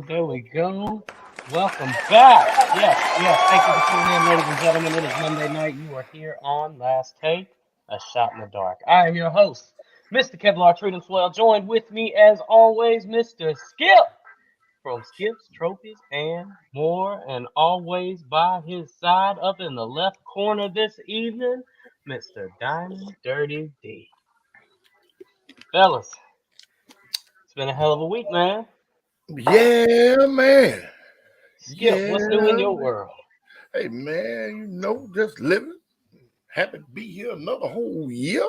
There we go. Welcome back. Yes. Thank you for tuning in, ladies and gentlemen. It is Monday night. You are here on Last Take, a shot in the dark. I am your host, Mr. Kevlar Treating joined with me, as always, Mr. Skip from Skips, Trophies, and more. And always by his side, up in the left corner this evening, Mr. Diamond Dirty D. Fellas, it's been a hell of a week, man. Yeah, man. Skip, Yeah, what's new in your man. world? Hey, man, just living. Happy to be here another whole year.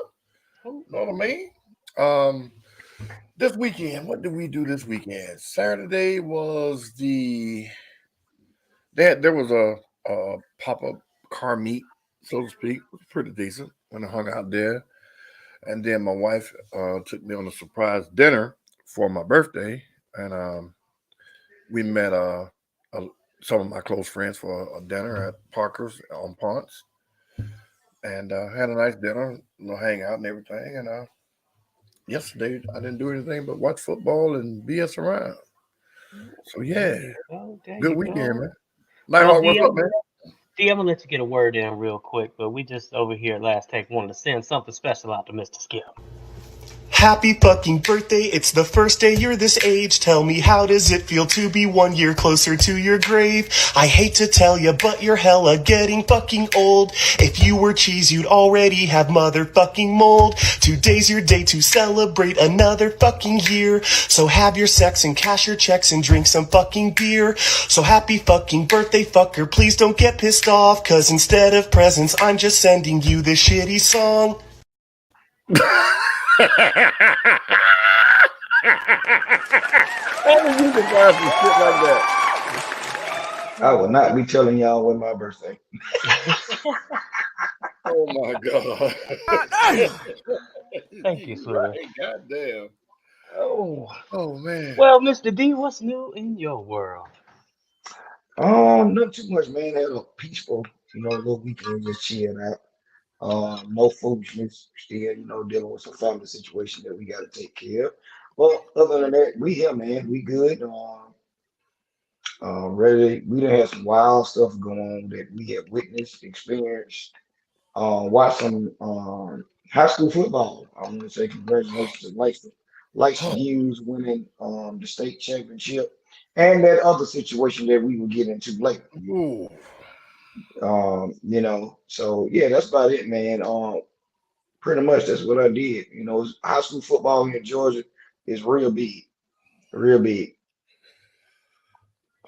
Ooh, Know what I mean? Um, this weekend, what did we do this weekend? Saturday was there was a pop-up car meet, so to speak. It was pretty decent when I hung out there. And then my wife took me on a surprise dinner for my birthday. And we met a, some of my close friends for a dinner at Parker's on Ponce, and had a nice dinner, hang out and everything. And yesterday I didn't do anything but watch football and BS around. So there yeah, you go. There good you weekend, go. man. Well, Nighthawk, what's up, man? I'm gonna let you get a word in real quick, but we just over here at Last Take wanted to send something special out to Mr. Skip. Happy fucking birthday, it's the first day you're this age. Tell me, how does it feel to be 1 year closer to your grave? I hate to tell ya, but you're hella getting fucking old. If you were cheese, you'd already have motherfucking mold. Today's your day to celebrate another fucking year. So have your sex and cash your checks and drink some fucking beer. So happy fucking birthday, fucker, please don't get pissed off, cause instead of presents, I'm just sending you this shitty song. How did you surprise some shit like that? I will not be telling y'all when my birthday. Oh my god! Thank you, You sweetie. right? Goddamn! Oh, Oh man! well, Mr. D, what's new in your world? Not too much, man. Had a peaceful, little weekend, just chilling out. No foolishness. Still, dealing with some family situation that we got to take care of. Well, other than that, we here, man. We good. Ready. We done had some wild stuff going on that we have witnessed, experienced. Watched some high school football. I want to say congratulations to Langston Hughes winning the state championship, and that other situation that we will get into later. Ooh. So yeah, that's about it, man. Pretty much that's what I did. High school football here in Georgia is real big.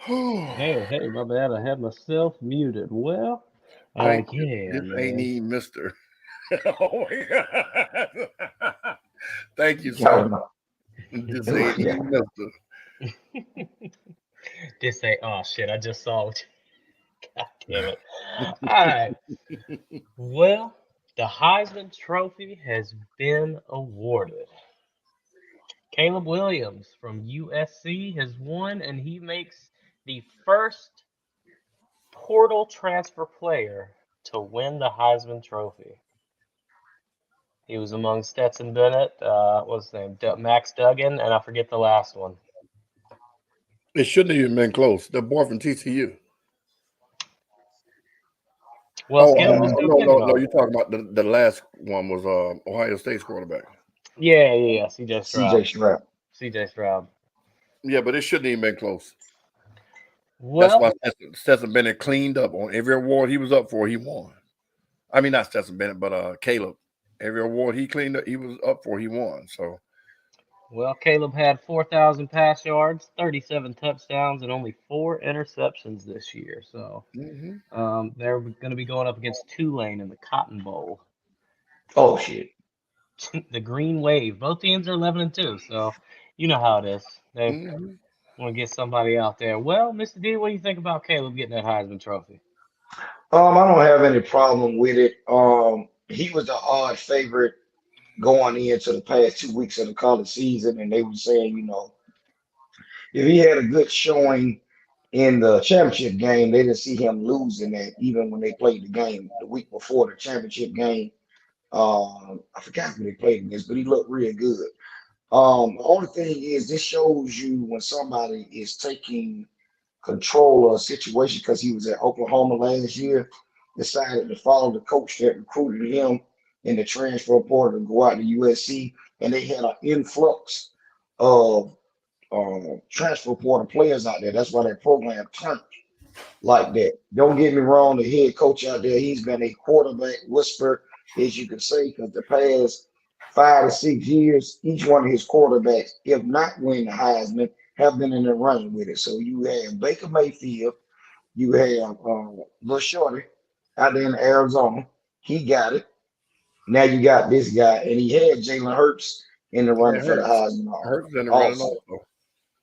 Hey, my bad. I had myself muted. Well, Thank you. yeah, This ain't man. even Mister. Oh my god! Thank you, sir. Y'all know. This ain't Yeah. even Mister. This say, oh shit, I just saw it. God damn it. All right. Well, the Heisman Trophy has been awarded. Caleb Williams from USC has won, and he makes the first portal transfer player to win the Heisman Trophy. He was among Stetson Bennett, what's his name, Max Duggan, and I forget the last one. It shouldn't have even been close. The boy from TCU. Well, Oh, Skip, we're still kicking no. off. You're talking about the last one was Ohio State's quarterback. Yeah, CJ CJ Stroud. Stroud. CJ Stroud. Yeah, but it shouldn't even been close. That's Well, why Stetson Bennett cleaned up on every award he was up for. He won. I mean, not Stetson Bennett, but Caleb. Every award he cleaned up, he was up for, he won. So Caleb had 4,000 pass yards, 37 touchdowns, and only 4 interceptions this year. So mhm. they're going to be going up against Tulane in the Cotton Bowl, Oh shit. the Green Wave. Both teams are 11-2, so you know how it is. They Mhm. want to get somebody out there. Well, Mr. D, what do you think about Caleb getting that Heisman Trophy? I don't have any problem with it. He was the odd favorite going into the past 2 weeks of the college season, and they were saying, if he had a good showing in the championship game, they didn't see him losing that even when they played the game the week before the championship game. I forgot who they played against, but he looked real good. The only thing is this shows you when somebody is taking control of a situation because he was at Oklahoma last year, decided to follow the coach that recruited him in the transfer portal to go out to USC, and they had an influx of transfer portal players out there. That's why that program turned like that. Don't get me wrong, the head coach out there, he's been a quarterback whisperer, as you can say, because the past 5 to 6 years, each one of his quarterbacks, if not winning the Heisman, have been in the running with it. So you have Baker Mayfield, you have Lil Shorty out there in Arizona. He got it. Now you got this guy, and he had Jalen Hurts in the Yeah, running for the Heisman Hurts in the running also. also.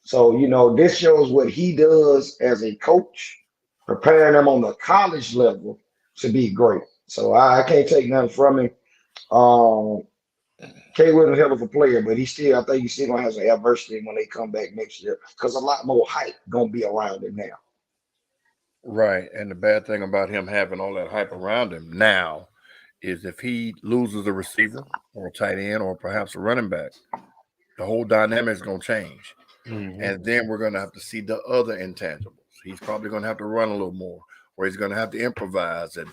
So, this shows what he does as a coach, preparing them on the college level to be great. So I can't take nothing from him. Um, K Williams a hell of a player, but I think he's still gonna have some adversity when they come back next year because a lot more hype gonna be around him now. Right. And the bad thing about him having all that hype around him now is if he loses a receiver or a tight end or perhaps a running back, the whole dynamic is going to change. Hmm. And then we're going to have to see the other intangibles. He's probably going to have to run a little more, or he's going to have to improvise and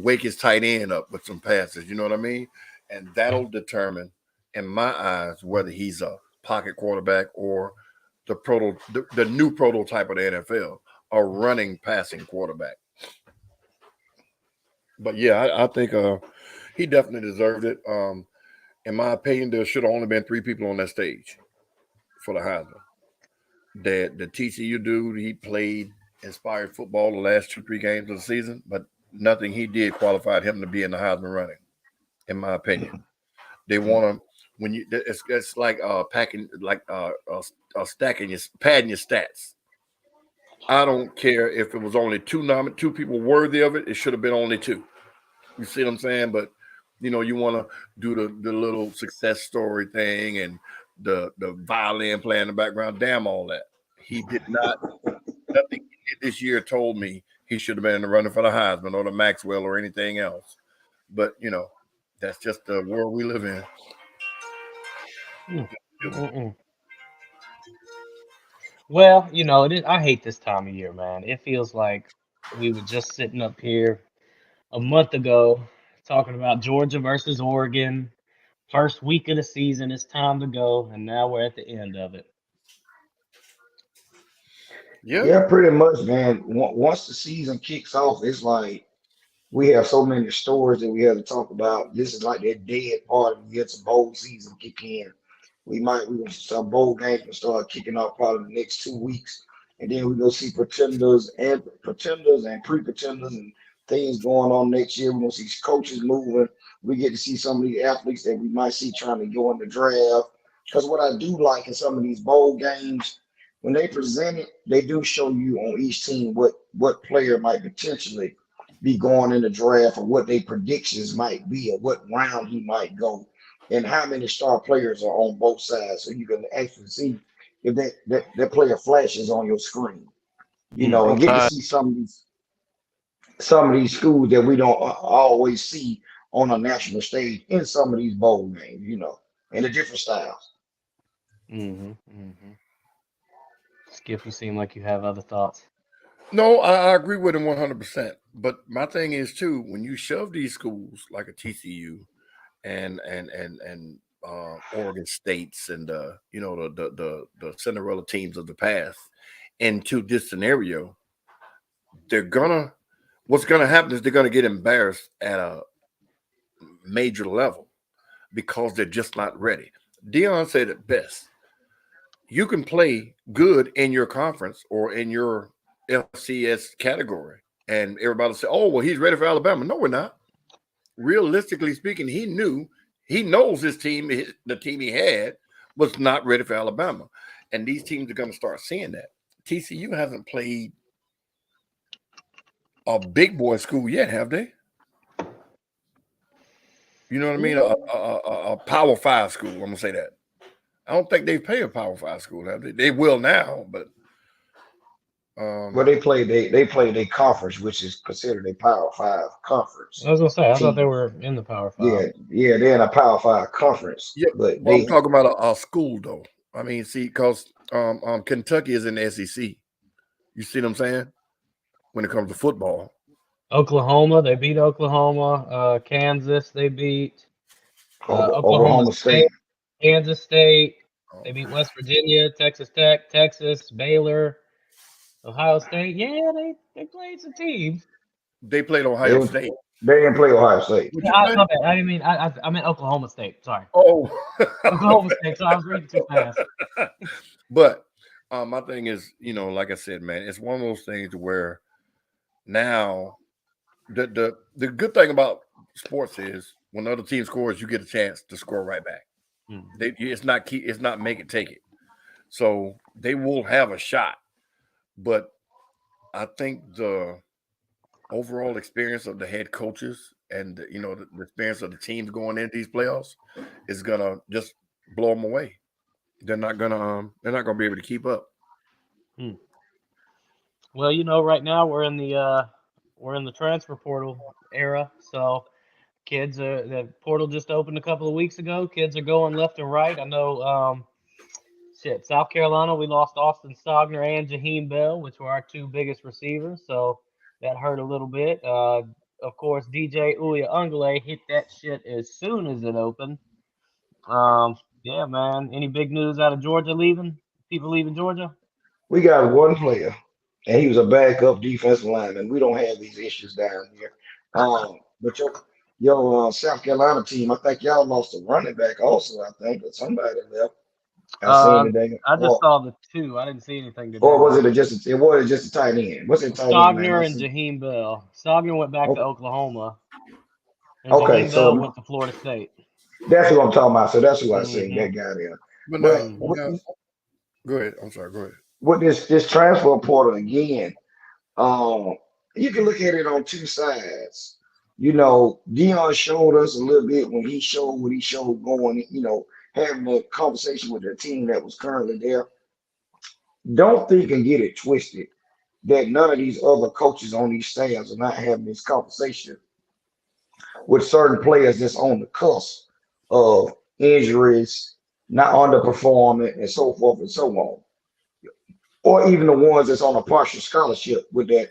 wake his tight end up with some passes. You know what I mean? And that'll determine, in my eyes, whether he's a pocket quarterback or the new prototype of the NFL, a running passing quarterback. But yeah, I think he definitely deserved it. In my opinion, there should have only been three people on that stage for the Heisman. The TCU dude, he played inspired football the last 2-3 games of the season, but nothing he did qualified him to be in the Heisman running. In my opinion, they want to when you it's like packing like stacking your padding your stats. I don't care if it was only two people worthy of it. It should have been only two. You see what I'm saying? But you want to do the little success story thing and the violin playing in the background. Damn all that. He did not. Nothing he did this year told me he should have been in the running for the Heisman or the Maxwell or anything else. But that's just the world we live in. Mm-mm. Well, I hate this time of year, man. It feels like we were just sitting up here a month ago talking about Georgia versus Oregon. First week of the season, it's time to go, and now we're at the end of it. Yeah. Yeah, pretty much, man. Once the season kicks off, it's like we have so many stories that we have to talk about. This is like that dead part of the year. It's a bowl season kick in. We gonna start bowl games and start kicking off probably the next 2 weeks, and then we gonna see pretenders and pre-pretenders and things going on next year. We're gonna see coaches moving. We get to see some of these athletes that we might see trying to go in the draft. Because what I do like in some of these bowl games, when they present it, they do show you on each team what player might potentially be going in the draft or what their predictions might be or what round he might go and how many star players are on both sides so you can actually see if that player flashes on your screen, and get to Sometimes see some of these schools that we don't always see on a national stage in some of these bowl games, and the different styles. Mm-hmm. Skip, you seem like you have other thoughts. no, I agree with him 100%. But my thing is too, when you shove these schools like a TCU and Oregon States and the Cinderella teams of the past into this scenario, they're gonna what's gonna happen is they're gonna get embarrassed at a major level because they're just not ready. Dion said it best. You can play good in your conference or in your FCS category, and everybody say, "Oh, well, he's ready for Alabama." No, we're not. Realistically speaking, he knows the team he had was not ready for Alabama, and these teams are going to start seeing that. TCU hasn't played a big boy school yet, have they? You know what I mean? A Power Five school. I'm gonna say that. I don't think they pay a Power Five school, have they? They will now, but Well, they played a conference, which is considered a Power Five I conference was gonna say, I thought they team. were in the Power Five. Yeah, they're in a Power Five conference, Yeah, but but I'm they talking about a school though. I mean, see, because Kentucky is in the SEC. You see what I'm saying? When it comes to football, Oklahoma, they beat Oklahoma. Kansas, they beat Oklahoma Oklahoma State, State. Kansas State. oh, They beat West Virginia, Texas Tech, Texas, Baylor, Ohio State. Yeah, they played some teams. they played They Ohio was State. they didn't play Ohio State. What Yeah, you say? my bad. I didn't mean I meant Oklahoma State. Sorry, Oh, Oklahoma State. So I was reading too fast. but my thing is, like I said, man, it's one of those things where now the good thing about sports is when the other team scores, you get a chance to score right back. Hmm. It's not make it take it. So they will have a shot, but I think the overall experience of the head coaches and the experience of the teams going into these playoffs is gonna just blow them away. They're not gonna be able to keep up. Hmm. Well, right now we're in the transfer portal era. So kids are the portal just opened a couple of weeks ago. Kids are going left and right. I know. Shit, South Carolina, we lost Austin Stogner and Jaheim Bell, which were our two biggest receivers, so that hurt a little bit. Of course, DJ Uiagalelei hit that shit as soon as it opened. Yeah, man. Any big news out of Georgia leaving? People leaving Georgia? We got one player, and he was a backup defensive lineman. We don't have these issues down here. But your South Carolina team, I think y'all lost a running back also. I think, but somebody left. I seen Uh, today, I just saw the two. I didn't see anything or today was though. it just a tight end? What's that tight end name? I Stogner and see. Jaheim Bell. Stogner went back to Okay, Oklahoma, and okay, Jaheim Bell so went to Florida State. that's who I'm talking about. So that's who I seen. Hmm. That guy there. But But Hmm. with, go ahead. I'm sorry. Go ahead. with this transfer portal again, Um, you can look at it on two sides. Dion showed us a little bit when he showed what he showed going, having a conversation with the team that was currently there. Don't think and get it twisted that none of these other coaches on these staffs are not having this conversation with certain players that's on the cusp of injuries, not underperforming, and so forth and so on, or even the ones that's on a partial scholarship with that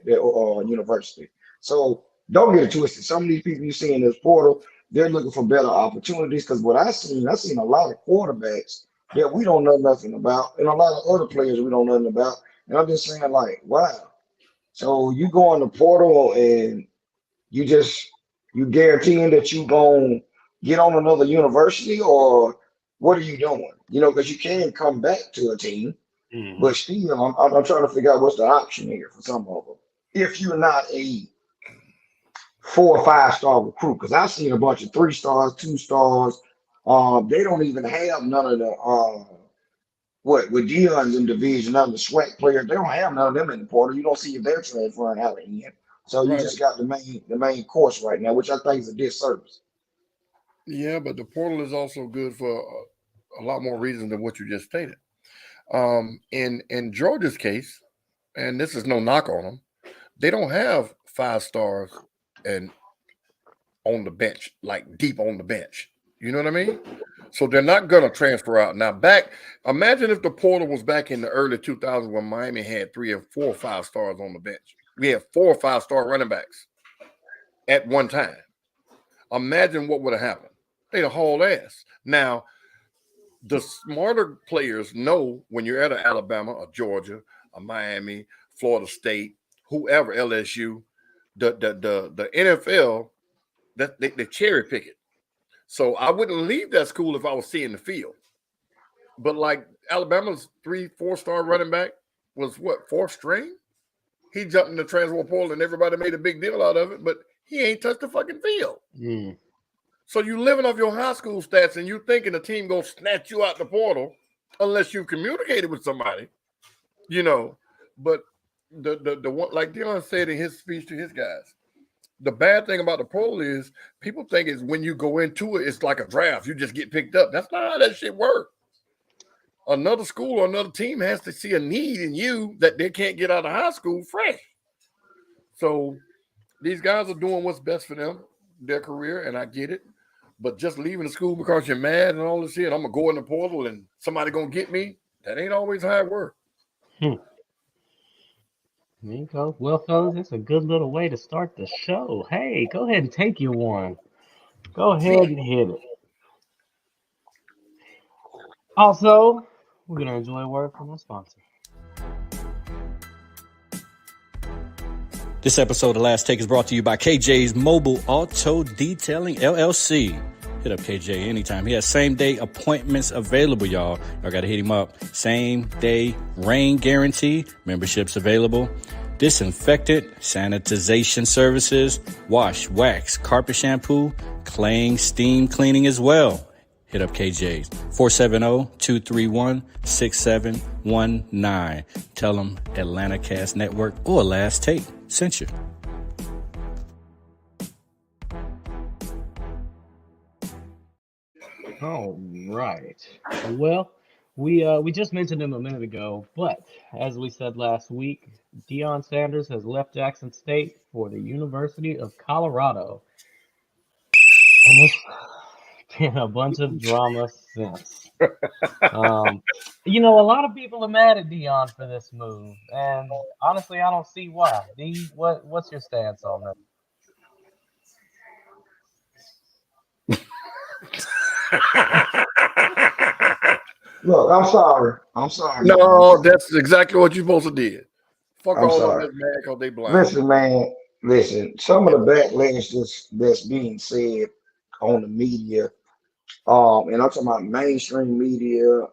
university. So don't get it twisted. Some of these people you see in this portal, they're looking for better opportunities. Because what I seen a lot of quarterbacks that we don't know nothing about, and a lot of other players we don't know nothing about. And I'm just saying, like, wow. So you go on the portal and you just you guaranteeing that you gonna get on another university, or what are you doing? Because you can come back to a team, Hmm. but still, I'm trying to figure out what's the option here for some of them. If you're not a 4 or 5 star recruit, because I've seen a bunch of 3 stars, 2 stars. They don't even have none of the what with Dion's in division, none of the SWAC players. They don't have none of them in the portal. You don't see if they're transferring out of in. So you Right. just got the main course right now, which I think is a disservice. Yeah, but the portal is also good for a lot more reasons than what you just stated. In Georgia's case, and this is no knock on them, they don't have 5 stars and on the bench, like deep on the bench. You know what I mean? So they're not going to transfer out. Now, imagine if the portal was back in the early 2000s when Miami had 3 or 4 or 5 stars on the bench. We had 4 or 5 star running backs at one time. Imagine what would have happened. They'd have hauled ass. Now, the smarter players know when you're at an Alabama, a Georgia, a Miami, Florida State, whoever, LSU, the NFL, that they cherry pick it. So I wouldn't leave that school if I was seeing the field. But like Alabama's 3, 4 star running back was what, 4th string? He jumped in the transfer portal and everybody made a big deal out of it, but he ain't touched the fucking field. Hmm. So you living off your high school stats and you thinking the team gonna snatch you out the portal unless you communicated with somebody, you know. But the one, like Dion said in his speech to his guys, the bad thing about the portal is people think is when you go into it, it's like a draft. You just get picked up. That's not how that shit works. another school or another team has to see a need in you that they can't get out of high school fresh. So these guys are doing what's best for them, their career, and I get it. But just leaving the school because you're mad and all this shit, I'm gonna go in the portal and somebody gonna get me. That ain't always how it works. There you go. Well, fellas, that's a good little way to start the show. Hey, go ahead and take your one. Go ahead and hit it. Also, we're going to enjoy a word from our sponsor. This episode of Last Take is brought to you by KJ's Mobile Auto Detailing LLC. Hit up KJ anytime. He has same-day appointments available, y'all. Y'all got to hit him up. Same-day rain guarantee. Memberships available. Disinfectant, sanitization services, wash, wax, carpet shampoo, claying, steam cleaning as well. Hit up KJ's 470-231-6719. Tell them Atlanta Cast Network or Last Take sent you. All right. Well, we just mentioned him a minute ago, but as we said last week, Deion Sanders has left Jackson State for the University of Colorado. And it's been a bunch of drama since. You know, a lot of people are mad at Deion for this move, and honestly, I don't see why. D, what's your stance on that? Look, I'm sorry. I'm sorry. No, that's exactly what you're supposed to do. Fuck I'm all of sorry. this, man, because they blind. Listen, man. Listen. Some of the backlash that's being said on the media, and I'm talking about mainstream media,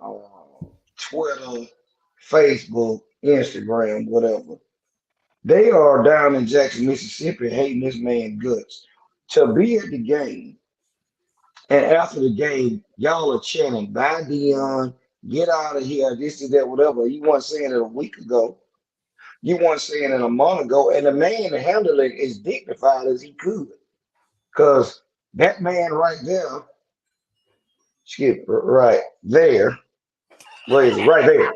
Twitter, Facebook, Instagram, whatever. They are down in Jackson, Mississippi, hating this man guts. To be at the game, and after the game, y'all are chanting, "Bye, Dion, get out of here, this is that, whatever." You weren't saying it a week ago. You weren't saying it a month ago. And the man handled it as dignified as he could. Because that man right there, Skip, right there, where is it? Right there.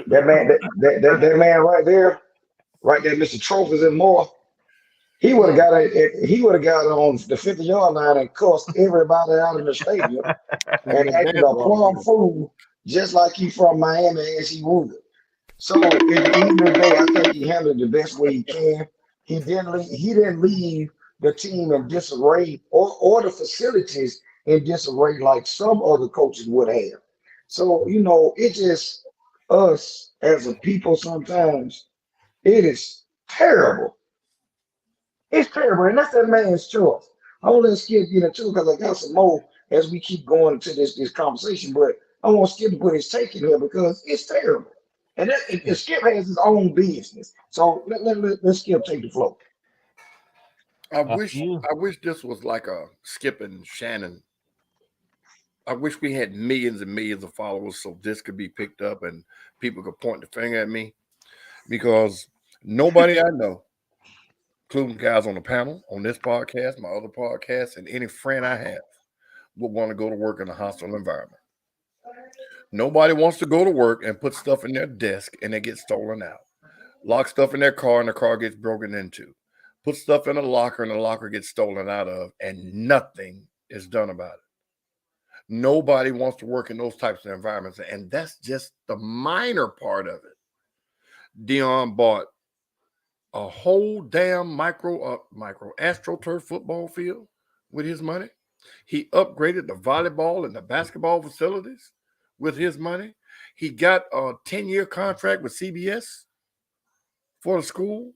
That man, that man right there, Mr. Trophies and more. He would have got it. He would have got on the 50-yard line and cussed everybody out in the stadium and acted a plum fool, just like he from Miami as he would. So at the end of the day, I think he handled it the best way he can. He didn't leave the team in disarray or the facilities in disarray like some other coaches would have. So, you know, it just us as a people sometimes, it is terrible. It's terrible, and that's that man's choice. I want to let Skip get into it because I got some more as we keep going into this conversation. But I want Skip to put his take in here because it's terrible, and Skip has his own business. So let Skip take the floor. I wish this was like a Skip and Shannon. I wish we had millions and millions of followers so this could be picked up and people could point the finger at me, because nobody I know, including guys on the panel, on this podcast, my other podcast, and any friend I have, would want to go to work in a hostile environment. Nobody wants to go to work and put stuff in their desk and they get stolen out. Lock stuff in their car and the car gets broken into. Put stuff in a locker and the locker gets stolen out of, and nothing is done about it. Nobody wants to work in those types of environments, and that's just the minor part of it. Deion bought a whole damn micro AstroTurf football field with his money. He upgraded the volleyball and the basketball facilities with his money. He got a 10-year contract with CBS for the school.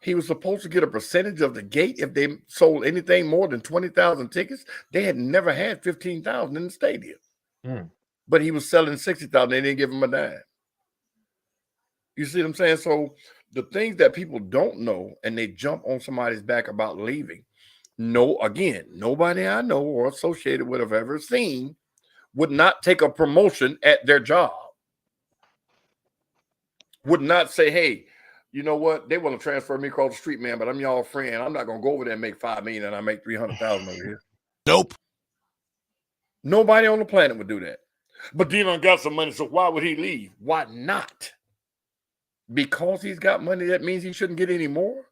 He was supposed to get a percentage of the gate if they sold anything more than 20,000 tickets. They had never had 15,000 in the stadium. But he was selling 60,000. They didn't give him a dime. You see what I'm saying? So the things that people don't know and they jump on somebody's back about leaving. No, again, nobody I know or associated with have ever seen would not take a promotion at their job. Would not say, hey, you know what? They want to transfer me across the street, man, but I'm y'all friend. I'm not going to go over there and make $5 million and I make $300,000 over here. Nope. Nobody on the planet would do that. But Deion got some money, so why would he leave? Why not? Because he's got money, that means he shouldn't get any more?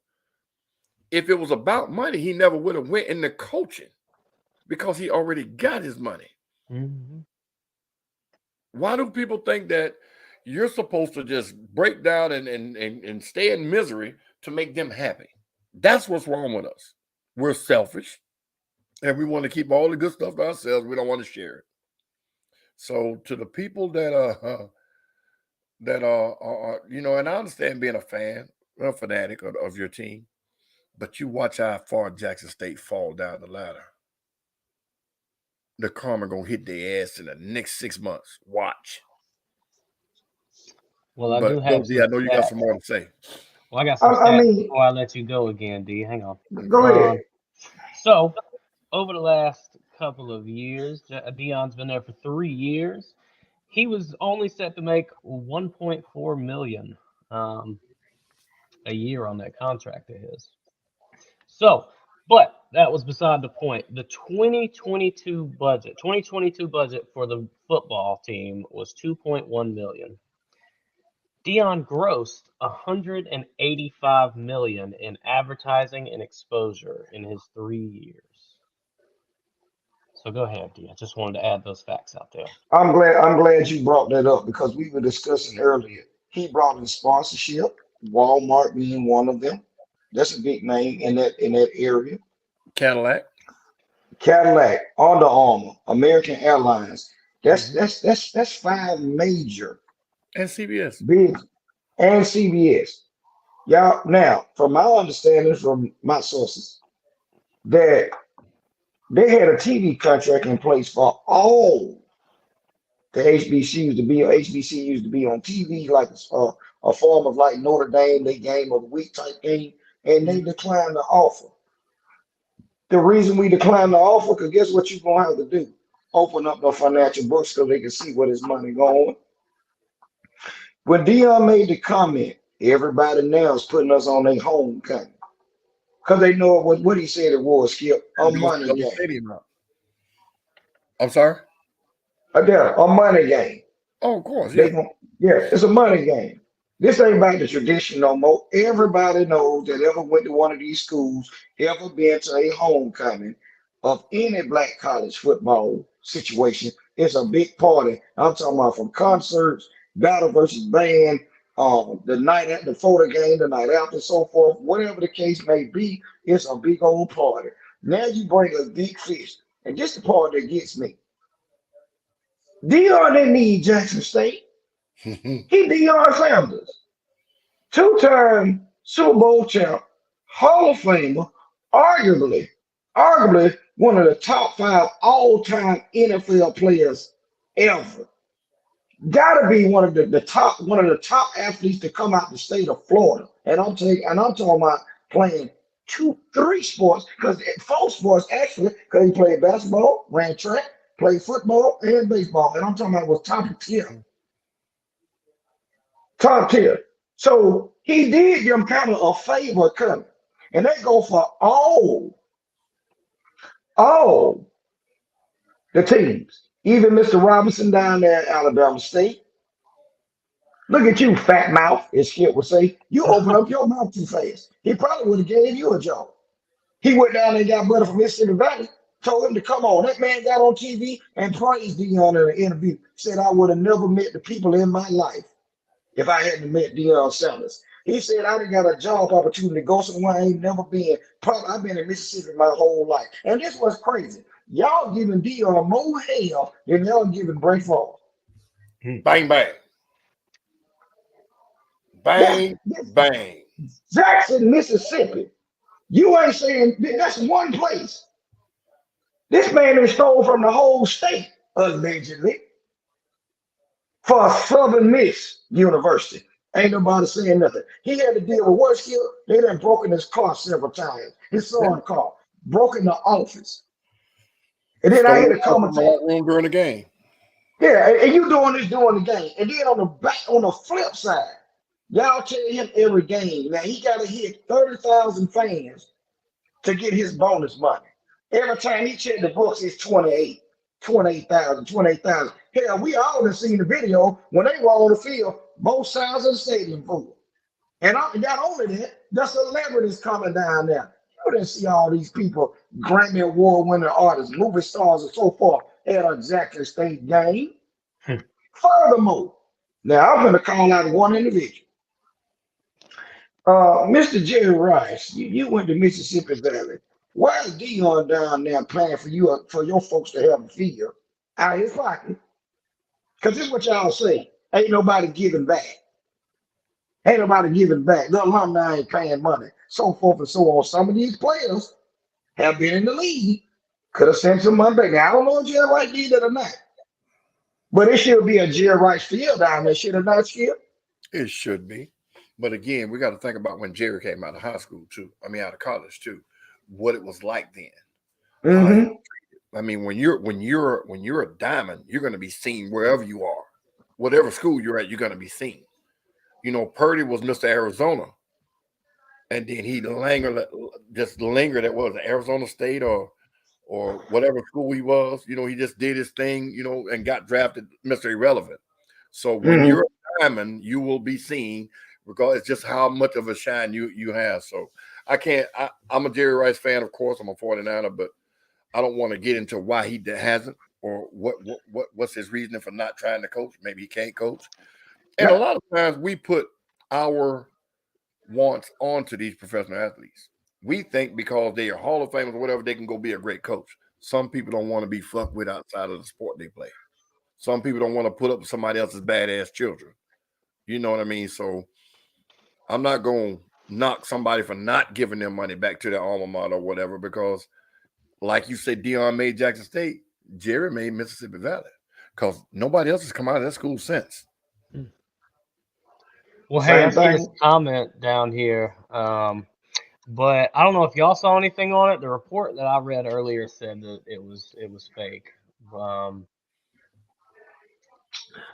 If it was about money, he never would have went into coaching because he already got his money. Mm-hmm. Why do people think that you're supposed to just break down and stay in misery to make them happy? That's what's wrong with us. We're selfish, and we want to keep all the good stuff to ourselves. We don't want to share it. So to the people that are and I understand being a fan, a fanatic of your team, but you watch how far Jackson State fall down the ladder. The karma gonna hit their ass in the next 6 months. Watch. Well, I But do have D, I know you got some more to say. Well, I got some I stats mean, before I let you go again, D. Hang on. go ahead. So, over the last couple of years, Deion's been there for 3 years. He was only set to make $1.4 million a year on that contract of his. So, but that was beside the point. The 2022 budget for the football team was $2.1 million. Deion grossed $185 million in advertising and exposure in his 3 years. So go ahead, D. I just wanted to add those facts out there. I'm glad you brought that up because we were discussing earlier. He brought in sponsorship, Walmart being one of them. That's a big name in that area. Cadillac. Under Armour, American Airlines. That's 5 major And CBS. big, and CBS. Y'all, now, from my understanding, from my sources, that they had a TV contract in place for all the HBCUs to be on TV, like a form of like Notre Dame, they game of the week type game, and they declined the offer. The reason we declined the offer, because guess what you're gonna have to do? Open up the financial books so they can see where his money going. When Deion made the comment, everybody now is putting us on their homecoming. Because they know what he said it was, Skip, a money game. I'm sorry? A money game. Oh, of course, yeah. It's a money game. This ain't about the tradition no more. Everybody knows that ever went to one of these schools, ever been to a homecoming of any black college football situation, it's a big party. I'm talking about from concerts, battle versus band, the night at before the game, the night after, so forth, whatever the case may be, it's a big old party. Now you bring a big fish, and this is the part that gets me. Deion didn't need Jackson State. He Deion Sanders, 2-time Super Bowl champ, Hall of Famer, arguably one of the top 5 all-time NFL players ever. Gotta be one of the top athletes to come out the state of Florida. And I'm talking about playing 3 sports, because 4 sports actually, because he played basketball, ran track, played football and baseball. And I'm talking about was top tier. Top tier. So he did them kind of a favor coming. And that go for all the teams. Even Mr. Robinson down there at Alabama State. Look at you, fat mouth, as Skip would say. You open up your mouth too fast. He probably would have gave you a job. He went down there and got brother from Mississippi Valley, told him to come on. That man got on TV and praised Deion in an interview. Said, I would have never met the people in my life if I hadn't met Deion Sanders. He said, I done got a job opportunity to go somewhere I ain't never been. Probably I've been in Mississippi my whole life. And this was crazy. Y'all giving Deion more hell than y'all giving Brett Favre. Bang, bang. Bang, bang. Jackson, Mississippi. You ain't saying that's one place. This man is stole from the whole state, allegedly, for Southern Miss University. Ain't nobody saying nothing. He had to deal with what skill? They done broken his car several times. His son's car, broken the office. And then I had to commentate room during the game. Yeah, and you doing the game. And then on the flip side, y'all tell him every game. Now he gotta hit 30,000 fans to get his bonus money. Every time he check the books, it's 28. 28,000. Hell, we all have seen the video when they roll on the field, both sides of the stadium full. And not only that, the celebrities coming down there. You didn't see all these people, Grammy Award winning artists, movie stars, and so forth at a Jackson State game. Furthermore, now I'm going to call out one individual. Mr. Jerry Rice, you went to Mississippi Valley. Why is Dion down there playing for you for your folks to have a field out of his pocket? Because this is what y'all say. Ain't nobody giving back. Ain't nobody giving back. The alumni ain't paying money. So forth and so on. Some of these players have been in the league. Could have sent some money back. Now, I don't know if Jerry Rice did that or not. But it should be a Jerry Rice field down there. Should it not, Skip? It should be. But again, we got to think about when Jerry came out of high school too. I mean, out of college too. What it was like then. Mm-hmm. I mean, when you're a diamond, you're going to be seen wherever you are, whatever school you're at, you're going to be seen. You know, Purdy was Mr. Arizona, and then he lingered at what was it, Arizona State or whatever school he was. You know, he just did his thing. You know, and got drafted Mr. Irrelevant. So when you're a diamond, you will be seen, because it's just how much of a shine you have. So I'm a Jerry Rice fan, of course. I'm a 49er, but I don't want to get into why he hasn't, or what's his reasoning for not trying to coach. Maybe he can't coach. And a lot of times we put our wants onto these professional athletes. We think because they are Hall of Famers or whatever, they can go be a great coach. Some people don't want to be fucked with outside of the sport they play. Some people don't want to put up with somebody else's badass children. You know what I mean? So I'm not going to knock somebody for not giving their money back to their alma mater or whatever, because like you said, Dion made Jackson State, Jerry made Mississippi Valley, because nobody else has come out of that school since. Well, hey, I see this comment down here, but I don't know if y'all saw anything on it. The report that I read earlier said that it was fake.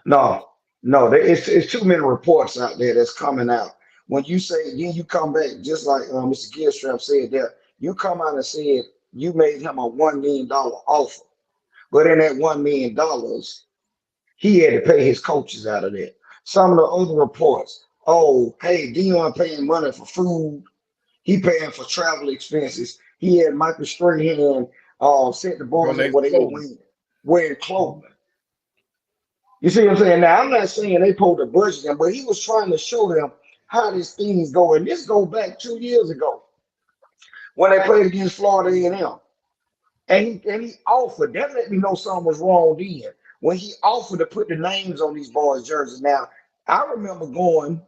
No, it's too many reports out there that's coming out. When you say, then you come back, just like Mr. Gilstrap said there, you come out and said you made him a $1 million offer. But in that $1 million, he had to pay his coaches out of that. Some of the other reports, oh, hey, Dion paying money for food. He paying for travel expenses. He had Michael Strahan sent the boys in where they were wearing clothing. You see what I'm saying? Now, I'm not saying they pulled the budget in, but he was trying to show them how these things go. And this go back 2 years ago when they played against Florida A&M. And he offered, that let me know something was wrong then, when he offered to put the names on these boys' jerseys. Now, I remember going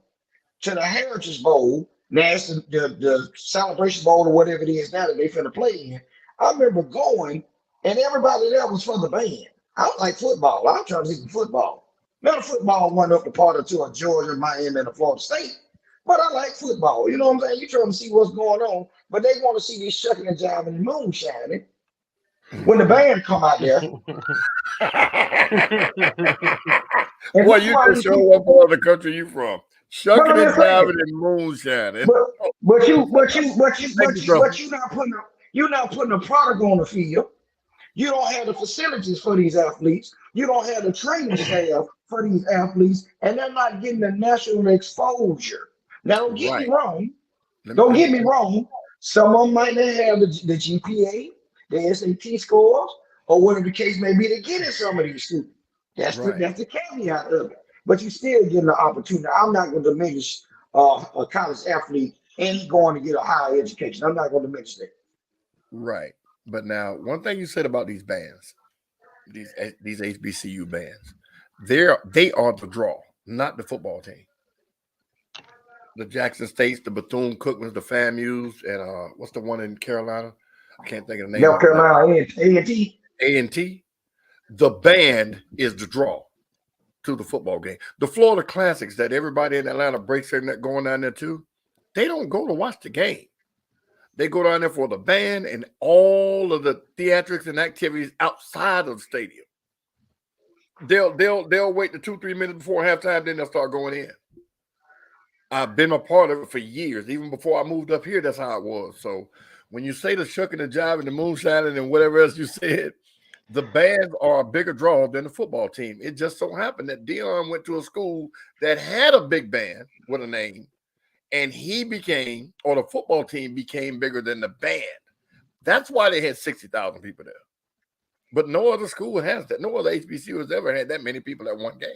to the Heritage Bowl. Now, it's the Celebration Bowl or whatever it is now that they finna play in. I remember going, and everybody there was for the band. I don't like football. I'm trying to see football. Now, the football went up the part or two of Georgia, Miami, and the Florida State. But I like football. You know what I'm saying? You're trying to see what's going on. But they want to see these shucking and jiving and moonshining. When the band come out there. Well, you just show what part of the country you from. Shucking and jiving and moonshining. But you're not putting a product on the field. You don't have the facilities for these athletes. You don't have the training staff for these athletes, and they're not getting the national exposure. Now, don't get me wrong. Don't get me wrong. Some of them might not have the GPA, the SAT scores, or whatever the case may be to get in some of these students. That's the caveat of it. But you still getting the opportunity. I'm not going to diminish a college athlete and going to get a higher education. I'm not going to diminish that. Right. But now, one thing you said about these bands, these HBCU bands, they are the draw, not the football team. The Jackson States, the Bethune-Cookmans, the FAMUs, and what's the one in Carolina? I can't think of the name. North Carolina, A&T. A&T. The band is the draw to the football game. The Florida Classics that everybody in Atlanta breaks in that going down there too, they don't go to watch the game. They go down there for the band and all of the theatrics and activities outside of the stadium. They'll wait the 2-3 minutes before halftime, then they'll start going in. I've been a part of it for years. Even before I moved up here, that's how it was. So when you say the shucking and jiving, the moonshining and whatever else you said, the bands are a bigger draw than the football team. It just so happened that Dion went to a school that had a big band with a name, and he became, or the football team became bigger than the band. That's why they had 60,000 people there. But no other school has that. No other HBCU has ever had that many people at one game.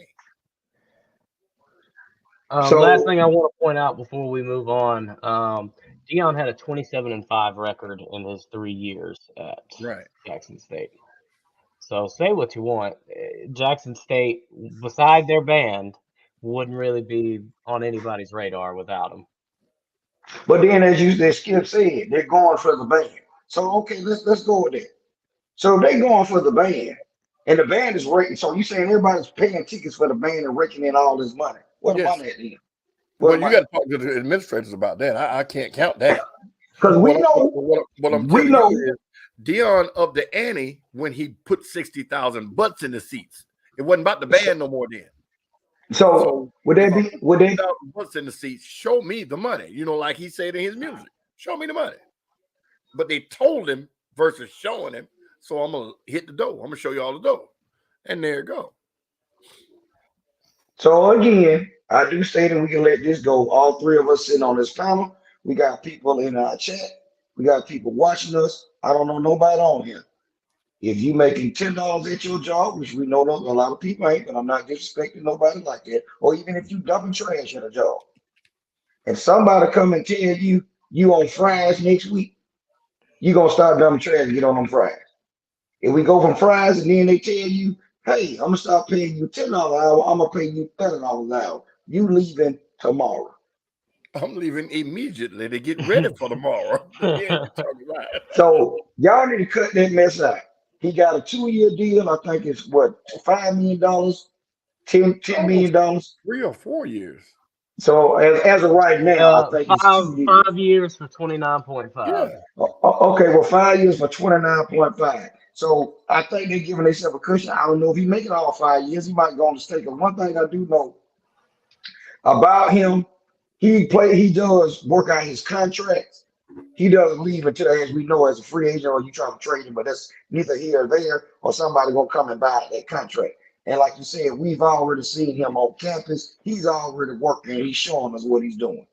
Last thing I want to point out before we move on, Dion had a 27-5 record in his 3 years at Jackson State. So say what you want, Jackson State, beside their band, wouldn't really be on anybody's radar without them. But then, as Skip said, they're going for the band. So okay, let's go with that. So they going for the band, and the band is raking. So you saying everybody's paying tickets for the band and raking in all this money? Where the money at then? Well, you got to talk to the administrators about that. I can't count that. Because we what I'm telling you is Dion upped the ante when he put 60,000 butts in the seats. It wasn't about the band no more then. So would they butts in the seats? Show me the money. You know, like he said in his music, show me the money. But they told him versus showing him. So I'm gonna hit the dough. I'm gonna show you all the dough, and there you go. So again, I do say that we can let this go. All three of us sitting on this panel. We got people in our chat. We got people watching us. I don't know nobody on here. If you making $10 at your job, which we know a lot of people ain't, but I'm not disrespecting nobody like that, or even if you dumping trash at a job, if somebody come and tell you on fries next week, you gonna start dumping trash and get on them fries. If we go from fries and then they tell you, hey, I'm gonna start paying you $10 an hour, I'm gonna pay you $30 an hour. You leaving tomorrow. I'm leaving immediately to get ready for tomorrow. So y'all need to cut that mess out. He got a 2-year deal. I think it's what, $5 million, $10 million, 3 or 4 years. So as of right now, I think it's 2 years. 5 years for 29.5. Yeah. Okay, well, 5 years for 29.5. So I think they're giving themselves a cushion. I don't know if he make it all 5 years. He might go on the stake. And one thing I do know about him, he does work out his contracts. He doesn't leave until, as we know, as a free agent, or you try to trade him, but that's neither here or there, or somebody gonna come and buy that contract. And like you said, we've already seen him on campus. He's already working. He's showing us what he's doing.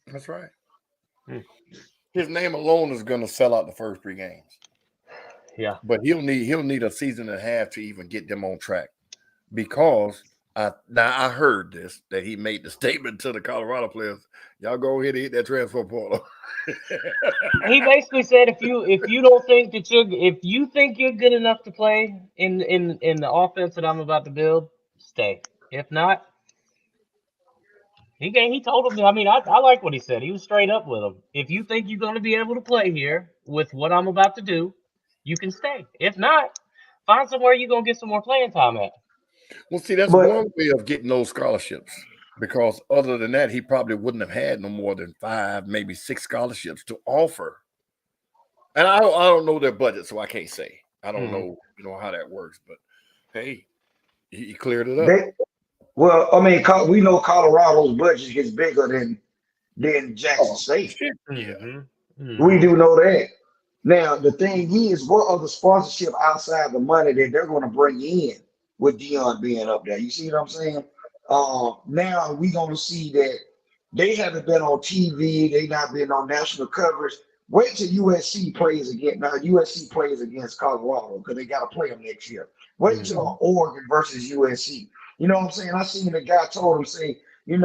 That's right. His name alone is going to sell out the first 3 games. Yeah, but he'll need a season and a half to even get them on track, because I heard this, that he made the statement to the Colorado players, y'all go ahead and hit that transfer portal. He basically said, if you don't think that if you think you're good enough to play in the offense that I'm about to build, stay. If not, he told him. I mean, I like what he said. He was straight up with him. If you think you're going to be able to play here with what I'm about to do, you can stay. If not, find somewhere you're going to get some more playing time at. Well, see, that's one way of getting those scholarships, because other than that, he probably wouldn't have had no more than 5, maybe 6 scholarships to offer. And I don't know their budget, so I can't say. I don't know, how that works. But hey, he cleared it up. Well, I mean, we know Colorado's budget gets bigger than Jackson State. We do know that. Now, the thing is, what other sponsorship outside the money that they're going to bring in with Dion being up there? You see what I'm saying? Now we're going to see that they haven't been on TV. They not been on national coverage. Wait till USC plays again. Now, USC plays against Colorado because they got to play them next year. Wait till Oregon versus USC. You know what I'm saying? I seen the guy told him, say, when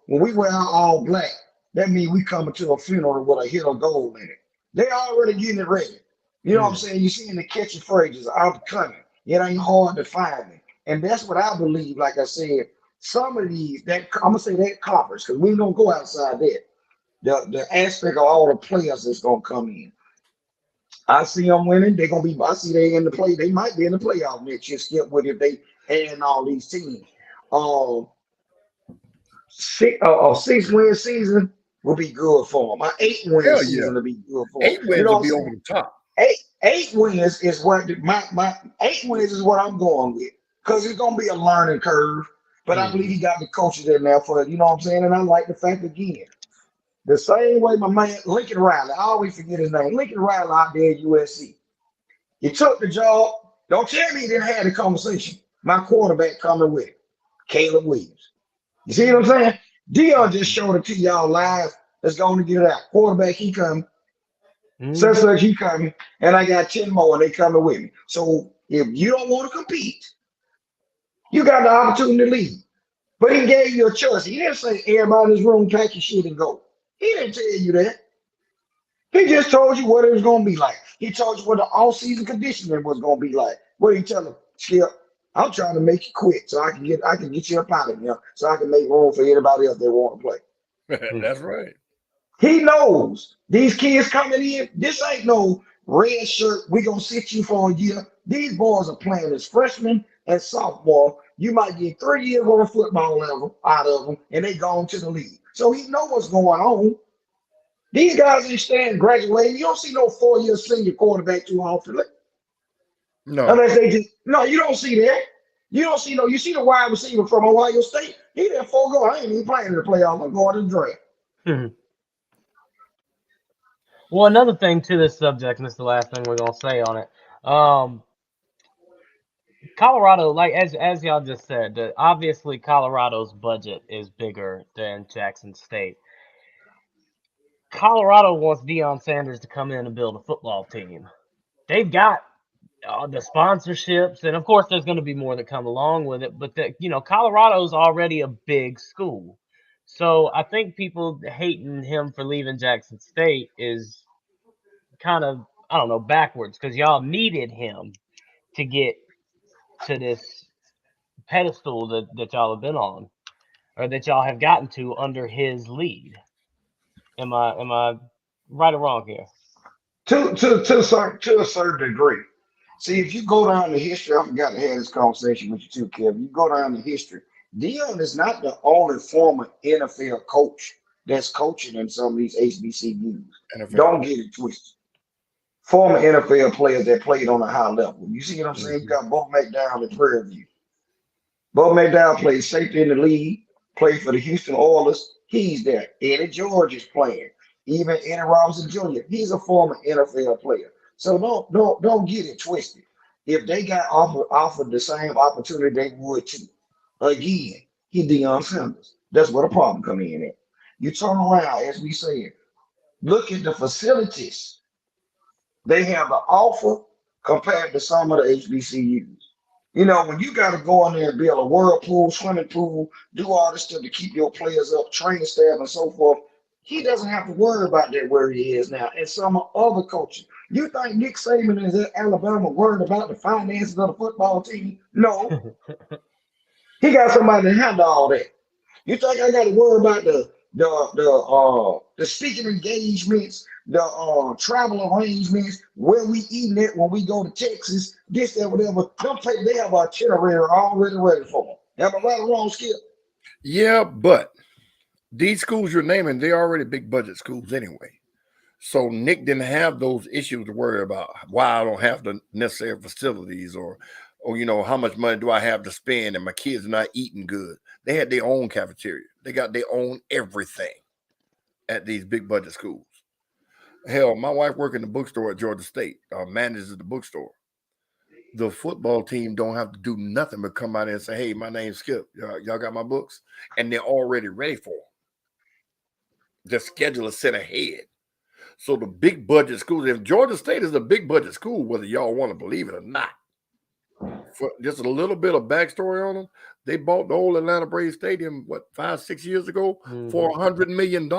we wear all black, that means we coming to a funeral with a hit of gold in it. They already getting it ready. You know what I'm saying? You seeing the catchy phrases, I'm coming. It ain't hard to find me. And that's what I believe, like I said, some of these, I'm going to say that conference, because we ain't going to go outside that. The aspect of all the players that's going to come in. I see them winning. They're going to be, I see they in the play. They might be in the playoff next year, Skip, with if they add in all these teams. 6-win season will be good for them. My 8-win season will be good for them. 8 wins will be over the top. 8 wins is what my 8 wins is what I'm going with, because it's gonna be a learning curve. But I believe he got the coaches in there for it. You know what I'm saying? And I like the fact, again, the same way my man Lincoln Riley, I always forget his name. Lincoln Riley out there at USC. He took the job. Don't tell me he didn't have the conversation. My quarterback coming with it, Caleb Williams. You see what I'm saying? Dion just showed it to y'all live. Let's go and get it out. Quarterback, he coming. Such he coming. And I got 10 more and they coming with me. So if you don't want to compete, you got the opportunity to leave. But he gave you a choice. He didn't say everybody in this room pack your shit and go. He didn't tell you that. He just told you what it was going to be like. He told you what the all-season conditioning was going to be like. What did he tell him? Skip, I'm trying to make you quit so I can get you up out of here so I can make room for anybody else that want to play. That's right. He knows these kids coming in. This ain't no red shirt. We gonna sit you for a year. These boys are playing as freshmen and sophomore. You might get 3 years on a football level out of them, and they gone to the league. So he know what's going on. These guys ain't staying graduating. You don't see no 4-year senior quarterback too often. No. Unless they just you don't see that. You don't see you see the wide receiver from Ohio State. He didn't forego. I ain't even playing in the playoff. I'm going to the draft. Well, another thing to this subject, and this is the last thing we're gonna say on it. Colorado, like as y'all just said, obviously Colorado's budget is bigger than Jackson State. Colorado wants Deion Sanders to come in and build a football team. They've got the sponsorships, and of course there's going to be more that come along with it. But Colorado's already a big school, so I think people hating him for leaving Jackson State is kind of, I don't know, backwards, because y'all needed him to get to this pedestal that y'all have been on, or that y'all have gotten to under his lead. Am I right or wrong here? To a certain degree. See, if you go down the history, I forgot to have this conversation with you too, Kevin. You go down the history. Dion is not the only former NFL coach that's coaching in some of these HBCUs. NFL. Don't get it twisted. Former NFL players that played on a high level. You see what I'm saying? You got Bo McDowell at Prairie View. Bo McDowell played safety in the league, played for the Houston Oilers. He's there. Eddie George is playing. Even Eddie Robinson Jr. He's a former NFL player. So don't get it twisted. If they got offered the same opportunity, they would too. Again, he Deion Sanders. That's where the problem come in at. You turn around, as we said, look at the facilities. They have the offer compared to some of the HBCUs. When you got to go in there and build a whirlpool, swimming pool, do all this stuff to keep your players up, train staff, and so forth, he doesn't have to worry about that where he is now. And some other coaches. You think Nick Saban is at Alabama worried about the finances of the football team? No. He got somebody to handle all that. You think I got to worry about the speaking engagements, the travel arrangements, where we eating it when we go to Texas, this, that, whatever. They have an itinerary already ready for them. Am I right or wrong, Skip? Yeah, but these schools you're naming, they're already big budget schools anyway. So Nick didn't have those issues to worry about. Why I don't have the necessary facilities, or how much money do I have to spend, and my kids are not eating good. They had their own cafeteria. They got their own everything at these big budget schools. Hell, my wife works in the bookstore at Georgia State, manages the bookstore. The football team don't have to do nothing but come out and say, hey, my name's Skip. Y'all got my books? And they're already ready for them. The schedule is set ahead. So the big budget schools, if Georgia State is a big budget school, whether y'all want to believe it or not, for just a little bit of backstory on them, they bought the old Atlanta Braves Stadium, 5-6 years ago, for $100 million.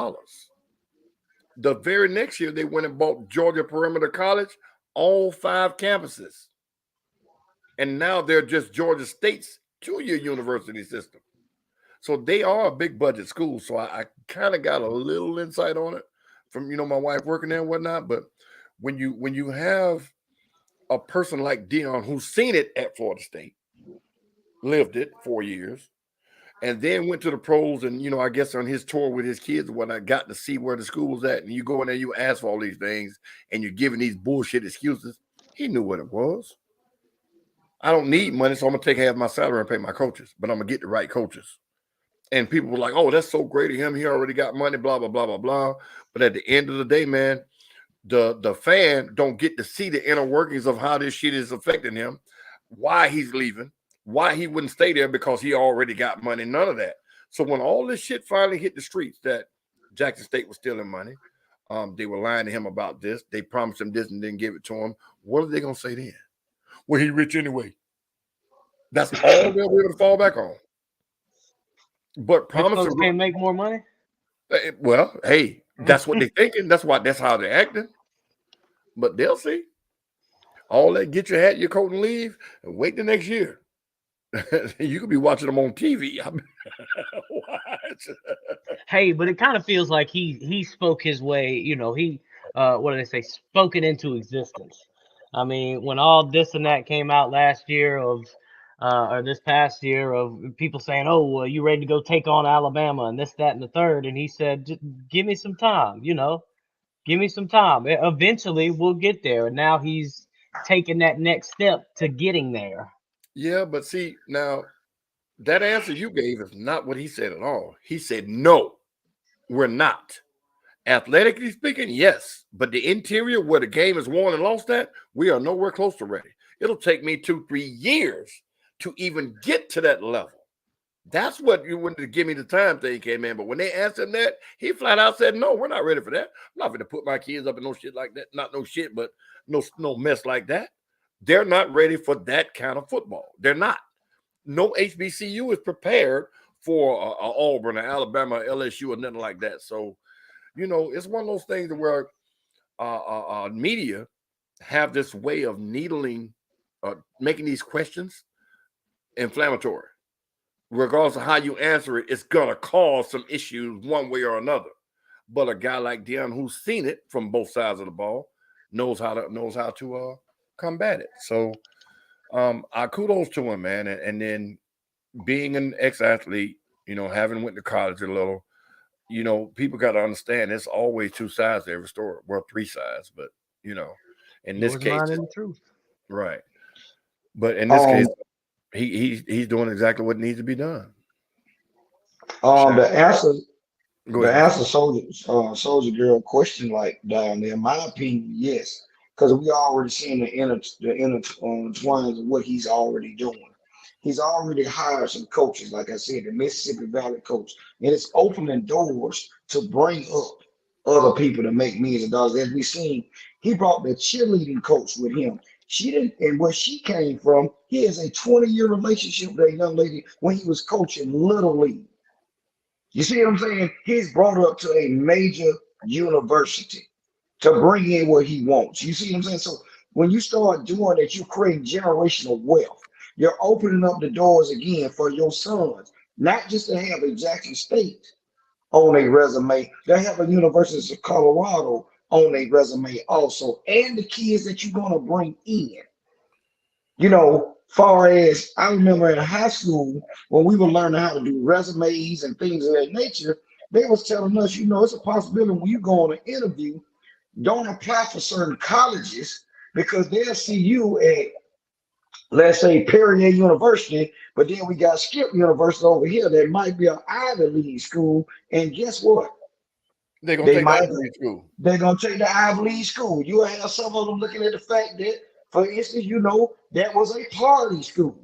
The very next year, they went and bought Georgia Perimeter College, all 5 campuses. And now they're just Georgia State's 2-year university system. So they are a big budget school. So I kind of got a little insight on it from, my wife working there and whatnot. But when you have a person like Deion who's seen it at Florida State, lived it 4 years, and then went to the pros and, I guess on his tour with his kids when I got to see where the school was at, and you go in there, you ask for all these things, and you're giving these bullshit excuses. He knew what it was. I don't need money, so I'm going to take half my salary and pay my coaches, but I'm going to get the right coaches. And people were like, oh, that's so great of him. He already got money, blah, blah, blah, blah, blah. But at the end of the day, man, the fan don't get to see the inner workings of how this shit is affecting him. why he's leaving, why he wouldn't stay there because he already got money, none of that. So when all this shit finally hit the streets that Jackson State was stealing money, they were lying to him about this, they promised him this and didn't give it to him, what are they going to say then? Well, he rich anyway. That's all they'll be able to fall back on. But Rich promise folks can't make more money. well, hey, that's what they're thinking. That's how they're acting. But they'll see. All that, get your hat, your coat, and leave, and wait the next year. You could be watching them on TV. Hey, but it kind of feels like he spoke his way. You know, he what do they say? Spoke it into existence. I mean, when all this and that came out last year of or this past year of people saying, "Oh, well, you ready to go take on Alabama and this, that, and the third," and he said, "Just give me some time. You know, give me some time. Eventually, we'll get there." And now he's taking that next step to getting there. Yeah, but see, now that answer you gave is not what he said at all. He said, no, we're not. Athletically speaking, yes. But the interior where the game is won and lost at, we are nowhere close to ready. It'll take me 2-3 years to even get to that level. That's what you wanted to give me the time thing came in. But when they asked him that, he flat out said, no, we're not ready for that. I'm not going to put my kids up in no shit like that. Not no shit, but no mess like that. They're not ready for that kind of football. They're not. No HBCU is prepared for Auburn or Alabama or LSU or nothing like that. So, you know, it's one of those things where media have this way of needling, making these questions inflammatory. Regardless of how you answer it, it's going to cause some issues one way or another. But a guy like Deion, who's seen it from both sides of the ball, knows how to combat it. So I kudos to him, man. And then being an ex-athlete, you know, having went to college a little, you know, people got to understand there's always two sides to every story. Well, three sides, but you know, in this case, Mine, and the truth. right. But in this case, he's doing exactly what needs to be done. The answer Go The ahead. answer, soldier girl question, like down there, in my opinion, yes, because we already seen the intertwines of what he's already doing. He's already hired some coaches, like I said, the Mississippi Valley coach, and it's opening doors to bring up other people to make millions of dollars. As we seen, he brought the cheerleading coach with him. She didn't, and where she came from, he has a 20-year relationship with that young lady when he was coaching Little League. You see what I'm saying? He's brought up to a major university to bring in what he wants. You see what I'm saying? So when you start doing that, you're creating generational wealth. You're opening up the doors again for your sons, not just to have a Jackson State on a resume, they have a University of Colorado on a resume also, and the kids that you're going to bring in. Far as I remember in high school when we were learning how to do resumes and things of that nature, they was telling us, it's a possibility when you go on an interview, don't apply for certain colleges because they'll see you at, let's say, Perrier University, but then we got Skip University over here that might be an Ivy League school, and guess what? They're gonna They take that might to school. they're gonna take the Ivy League school. You will have some of them looking at the fact that, for instance, that was a party school.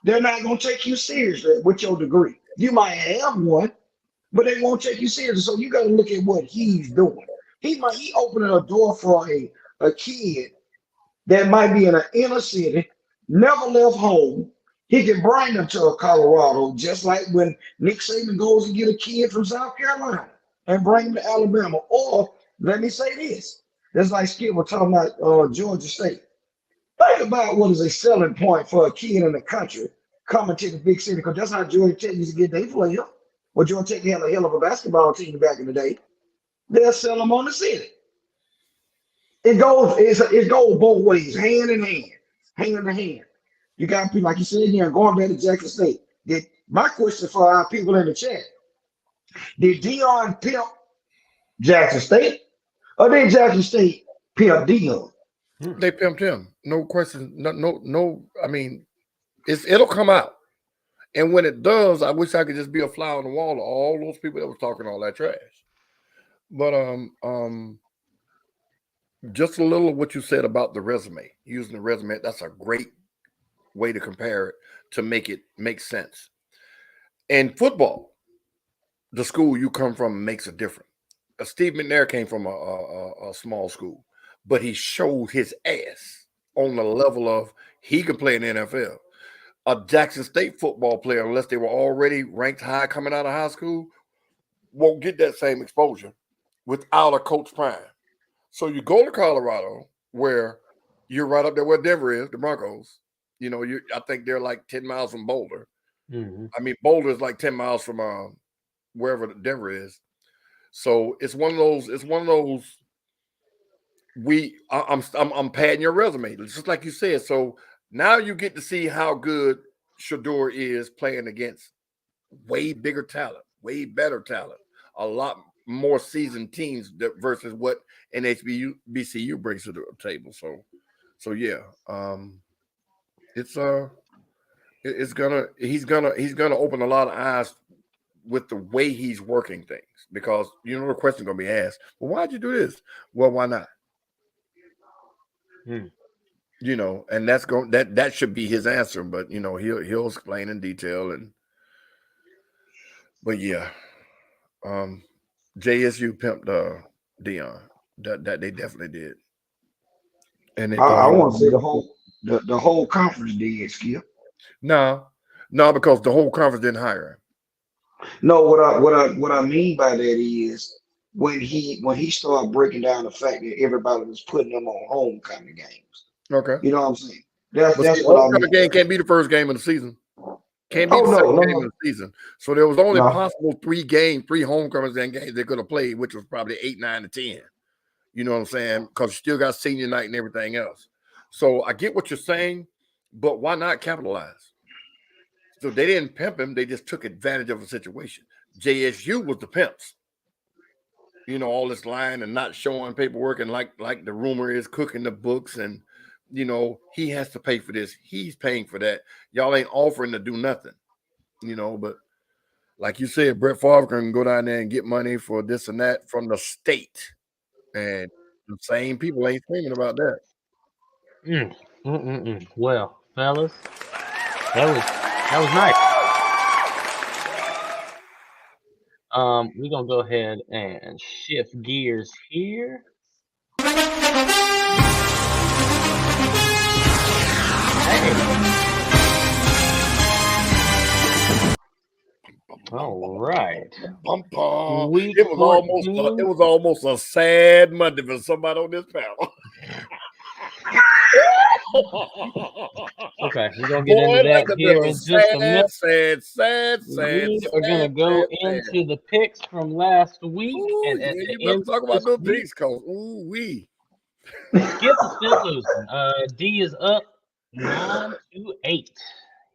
They're not gonna take you seriously with your degree. You might have one, but they won't take you seriously. So you got to look at what he's doing. He opening a door for a kid that might be in an inner city, never left home. He can bring them to a Colorado, just like when Nick Saban goes and get a kid from South Carolina and bring him to Alabama. Or let me say this: that's like Skip was talking about Georgia State. Think about what is a selling point for a kid in the country coming to the big city, because that's how Georgia Tech used to get their player. Well, Georgia Tech had a hell of a basketball team back in the day. They'll sell them on the city. It goes both ways, hand in hand, hand in hand. You got people like you said here going back to Jackson State. My question for our people in the chat: did Dion pimp Jackson State, or did Jackson State pimp Dion? They pimped him. No question. No. I mean, it'll come out. And when it does, I wish I could just be a fly on the wall of all those people that was talking all that trash. But just a little of what you said about the resume, using the resume. That's a great way to compare it to make it make sense. In football, the school you come from makes a difference. Steve McNair came from a small school, but he showed his ass on the level of he could play in the NFL. A Jackson State football player, unless they were already ranked high coming out of high school, won't get that same exposure without a coach prime. So you go to Colorado, where you're right up there where Denver is, the Broncos. I think they're like 10 miles from Boulder. Mm-hmm. I mean, Boulder is like 10 miles from wherever Denver is. So it's one of those. I'm padding your resume, just like you said. So now you get to see how good Shador is playing against way bigger talent, way better talent, a lot more seasoned teams versus what BCU brings to the table. So yeah, he's gonna open a lot of eyes with the way he's working things, because the question gonna be asked, well, why'd you do this? Well, why not? And that should be his answer, but he'll explain in detail. But yeah, JSU pimped Dion. That they definitely did. And I want to say the whole conference did, Skip. No, because the whole conference didn't hire him. No, what I mean by that is when he started breaking down the fact that everybody was putting them on homecoming games. Okay. You know what I'm saying? That's what I mean. Homecoming game can't be the first game of the season. Can't be the second game of the season. So there was only possible three homecomings and games they could have played, which was probably 8, 9, and 10. You know what I'm saying? Because you still got senior night and everything else. So I get what you're saying, but why not capitalize? So they didn't pimp him; they just took advantage of a situation. JSU was the pimps. All this lying and not showing paperwork, and like the rumor is, cooking the books, and he has to pay for this. He's paying for that. Y'all ain't offering to do nothing. But like you said, Brett Favre can go down there and get money for this and that from the state. And the same people ain't screaming about that. Well, fellas, that was nice. We're gonna go ahead and shift gears here. All right. Week It was almost a sad Monday for somebody on this panel. Okay, we're gonna get into that here in just a minute. Sad. We are gonna go into the picks from last week, and at the end, talk about those picks, Coach. Ooh wee. Skip is still losing. D is up 9-8.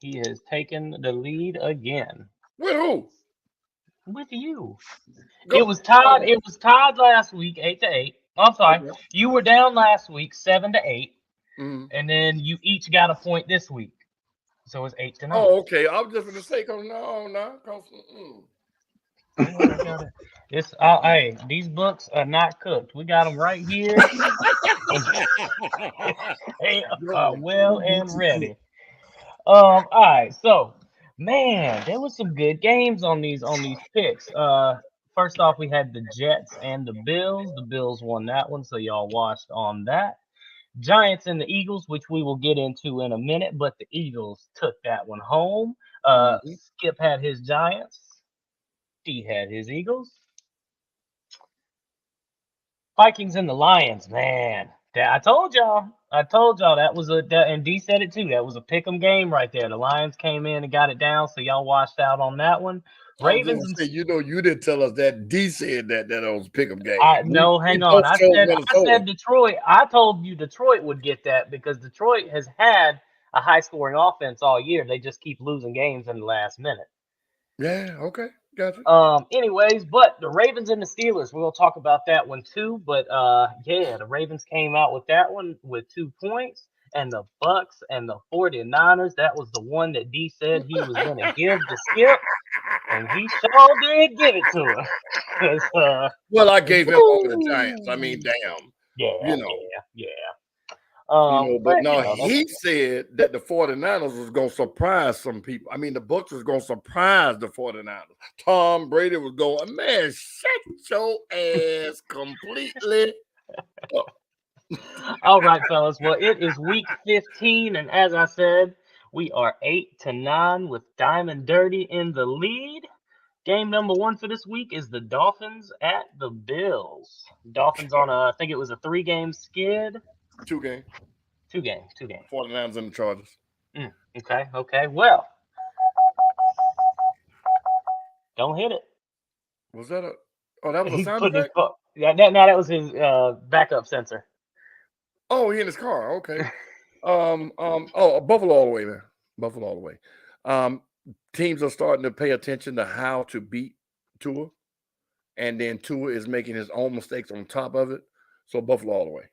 He has taken the lead again. With who? With you. It was tied. It was tied last week, 8-8. I'm sorry. Okay. You were down last week, 7-8, and then you each got a point this week, so it's 8-9. Oh, okay. I was just going to say, hey, these books are not cooked. We got them right here. Well and ready. All right, so man, there was some good games on these picks. First off, we had the Jets and the Bills. The Bills won that one, so y'all watched on that. Giants and the Eagles, which we will get into in a minute, but the Eagles took that one home. Skip had his Giants. D had his Eagles. Vikings and the Lions, man. I told y'all that was and D said it too. That was a pick'em game right there. The Lions came in and got it down, so y'all washed out on that one. Ravens. You didn't tell us that. D said that was a pick'em game. No, hang on. I said Detroit. I told you Detroit would get that because Detroit has had a high-scoring offense all year. They just keep losing games in the last minute. Yeah. Okay. Gotcha. Anyways, but the Ravens and the Steelers, we'll talk about that one too. But yeah, the Ravens came out with that one with 2 points, and the Bucks and the 49ers, that was the one that D said he was going to give to Skip, and he sure did give it to him. Well, I gave him over the Giants. I mean, damn. Yeah. But no, that's he said that the 49ers was going to surprise some people. I mean, the Bucs was going to surprise the 49ers. Tom Brady was going, man, shut your ass completely up. all right, fellas. Well, it is week 15, and as I said, we are 8-9 with Diamond Dirty in the lead. Game number 1 for this week is the Dolphins at the Bills. Dolphins on I think it was a 3-game skid. 2 games. 2 games. 49ers and the Chargers. Okay. Well, don't hit it. Was that that was a He sound put his effect? that was his backup sensor. Oh, he in his car. Okay. Buffalo all the way, man. Buffalo all the way. Teams are starting to pay attention to how to beat Tua, and then Tua is making his own mistakes on top of it. So Buffalo all the way.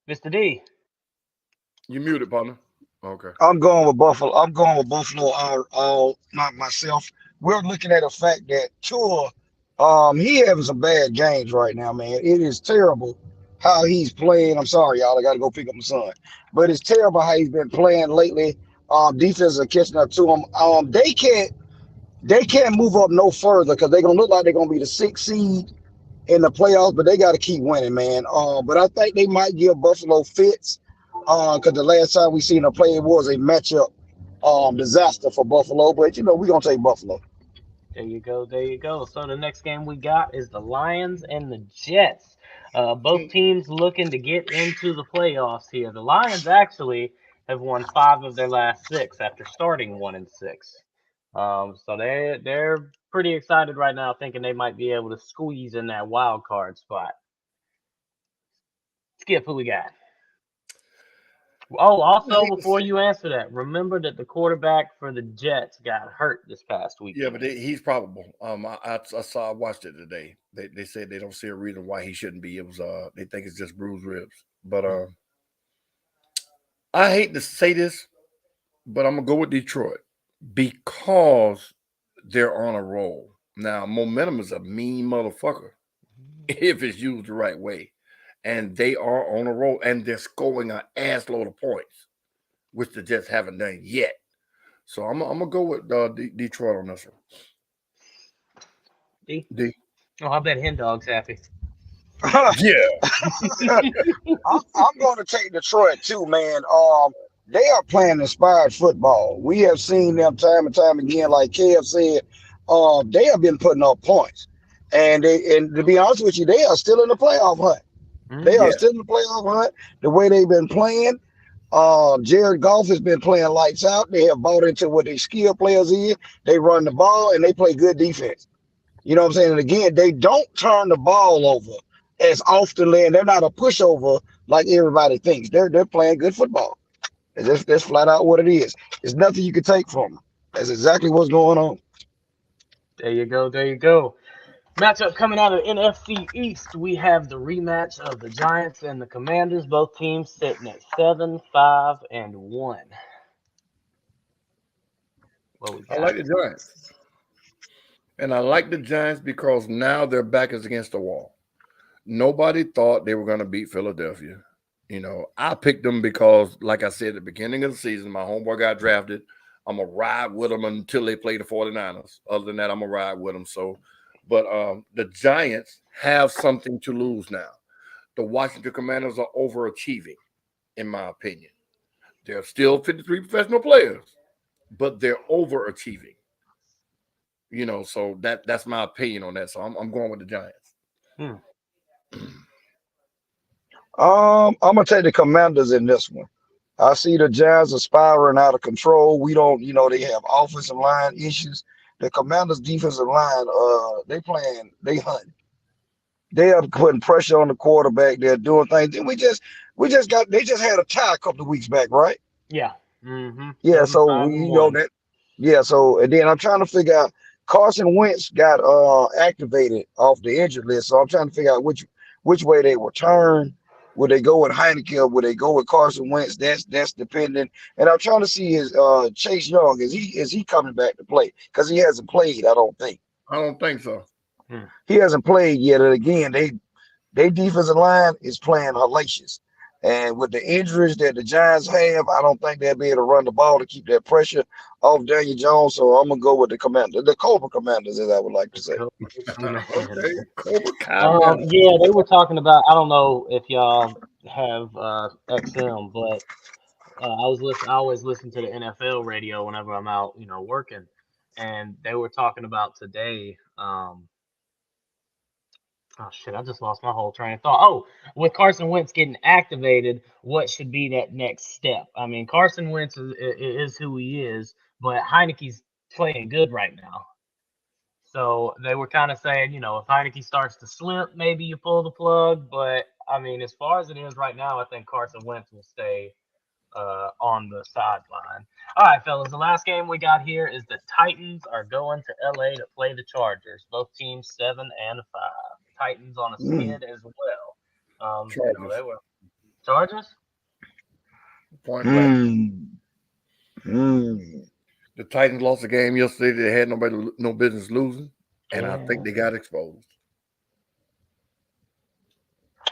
Mr. D. You muted, partner. Okay. I'm going with Buffalo. I'm going with Buffalo. All not myself. We're looking at the fact that Tua, he having some bad games right now, man. It is terrible how he's playing. I'm sorry, y'all. I got to go pick up my son, but it's terrible how he's been playing lately. Defenses are catching up to him. They can't move up no further because they're gonna look like they're gonna be the 6th seed in the playoffs, but they got to keep winning, man. But I think they might give Buffalo fits because the last time we seen them play, it was a matchup disaster for Buffalo. But we're gonna take Buffalo. There you go. So the next game we got is the Lions and the Jets. Both teams looking to get into the playoffs here. The Lions actually have won 5 of their last 6 after starting 1-6. So they're pretty excited right now, thinking they might be able to squeeze in that wild card spot. Skip, who we got? Oh, also, before you answer that, remember that the quarterback for the Jets got hurt this past week. Yeah, but he's probable. I watched it today. They said they don't see a reason why he shouldn't be. It was they think it's just bruised ribs. But I hate to say this, but I'm gonna go with Detroit because they're on a roll. Now, momentum is a mean motherfucker if it's used the right way. And they are on a roll, and they're scoring an ass load of points, which the Jets haven't done yet. So I'm gonna go with Detroit on this one. D. Oh, I bet Hen Dog's happy. Yeah, I'm going to take Detroit too, man. They are playing inspired football. We have seen them time and time again, like Kev said. They have been putting up points, and to be honest with you, they are still in the playoff hunt. They are still in the playoff hunt. The way they've been playing, Jared Goff has been playing lights out. They have bought into what their skill players is. They run the ball and they play good defense. You know what I'm saying? And again, they don't turn the ball over as often, and they're not a pushover like everybody thinks. They're playing good football. That's flat out what it is. There's nothing you can take from them. That's exactly what's going on. There you go. Matchup coming out of NFC East, we have the rematch of the Giants and the Commanders. Both teams sitting at 7-5-1. I like the Giants. And I like the Giants because now their back is against the wall. Nobody thought they were going to beat Philadelphia. I picked them because, like I said at the beginning of the season, my homeboy got drafted. I'm going to ride with them until they play the 49ers. Other than that, I'm going to ride with them. But the Giants have something to lose now. The Washington Commanders are overachieving, in my opinion. They're still 53 professional players, but they're overachieving. So that's my opinion on that. So I'm going with the Giants. I'm gonna take the Commanders in this one. I see the Giants are spiraling out of control. We don't, they have offensive line issues. The Commanders' defensive line, they hunting. They are putting pressure on the quarterback. They're doing things. And they just had a tie a couple of weeks back, right? Yeah. Yeah. So that. Yeah. So and then I'm trying to figure out. Carson Wentz got activated off the injured list, so I'm trying to figure out which way they will turn. Would they go with Heineke? Would they go with Carson Wentz? That's dependent. And I'm trying to see is Chase Young is he coming back to play? Because he hasn't played. I don't think so. He hasn't played yet. And again, they defensive line is playing hellacious. And with the injuries that the Giants have, I don't think they'll be able to run the ball to keep that pressure off Daniel Jones. So I'm gonna go with the Cobra Commanders, as I would like to say. Okay, Cobra Kai. Yeah, they were talking about. I don't know if y'all have XM, but I was listen. I always listen to the NFL radio whenever I'm out, working, and they were talking about today. Oh shit! I just lost my whole train of thought. Oh, with Carson Wentz getting activated, what should be that next step? I mean, Carson Wentz is who he is, but Heineke's playing good right now. So they were kind of saying, if Heineke starts to slip, maybe you pull the plug. But I mean, as far as it is right now, I think Carson Wentz will stay on the sideline. All right, fellas, the last game we got here is the Titans are going to LA to play the Chargers. Both teams 7-5. Titans on a Mm, skid as well. Chargers. They were Chargers. Point blank. mm, mm. The Titans lost a game yesterday. They had no business losing, and I Yeah. think they got exposed.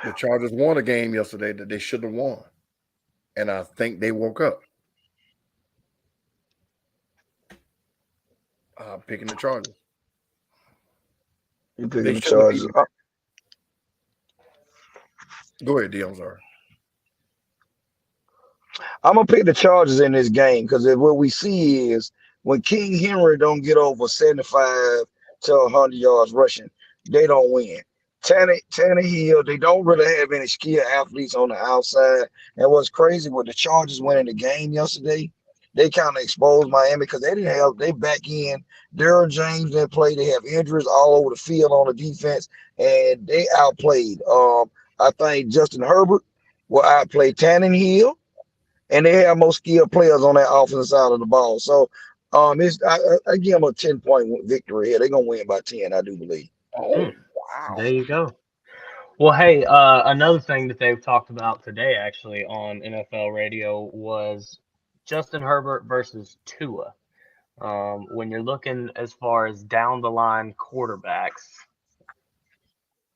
The Chargers won a game yesterday that they should have won, and I think they woke up. Picking the Chargers. You They picking the should have Chargers? beaten. Go ahead, D. I'm sorry. I'm gonna pick the Chargers in this game because what we see is when King Henry don't get over 75 to 100 yards rushing, they don't win. Tannehill, they don't really have any skilled athletes on the outside. And what's crazy with the Chargers winning the game yesterday, they kind of exposed Miami because they didn't have they back in Daryl James didn't play. They have injuries all over the field on the defense, and they outplayed. I think Justin Herbert will outplay Tannehill, and they have more skilled players on that offensive side of the ball. So, I give them a 10-point victory here. They're gonna win by 10, I do believe. Oh, Hmm, wow. there you go. Well, hey, another thing that they've talked about today, actually, on NFL radio was Justin Herbert versus Tua. When you're looking as far as down the line quarterbacks,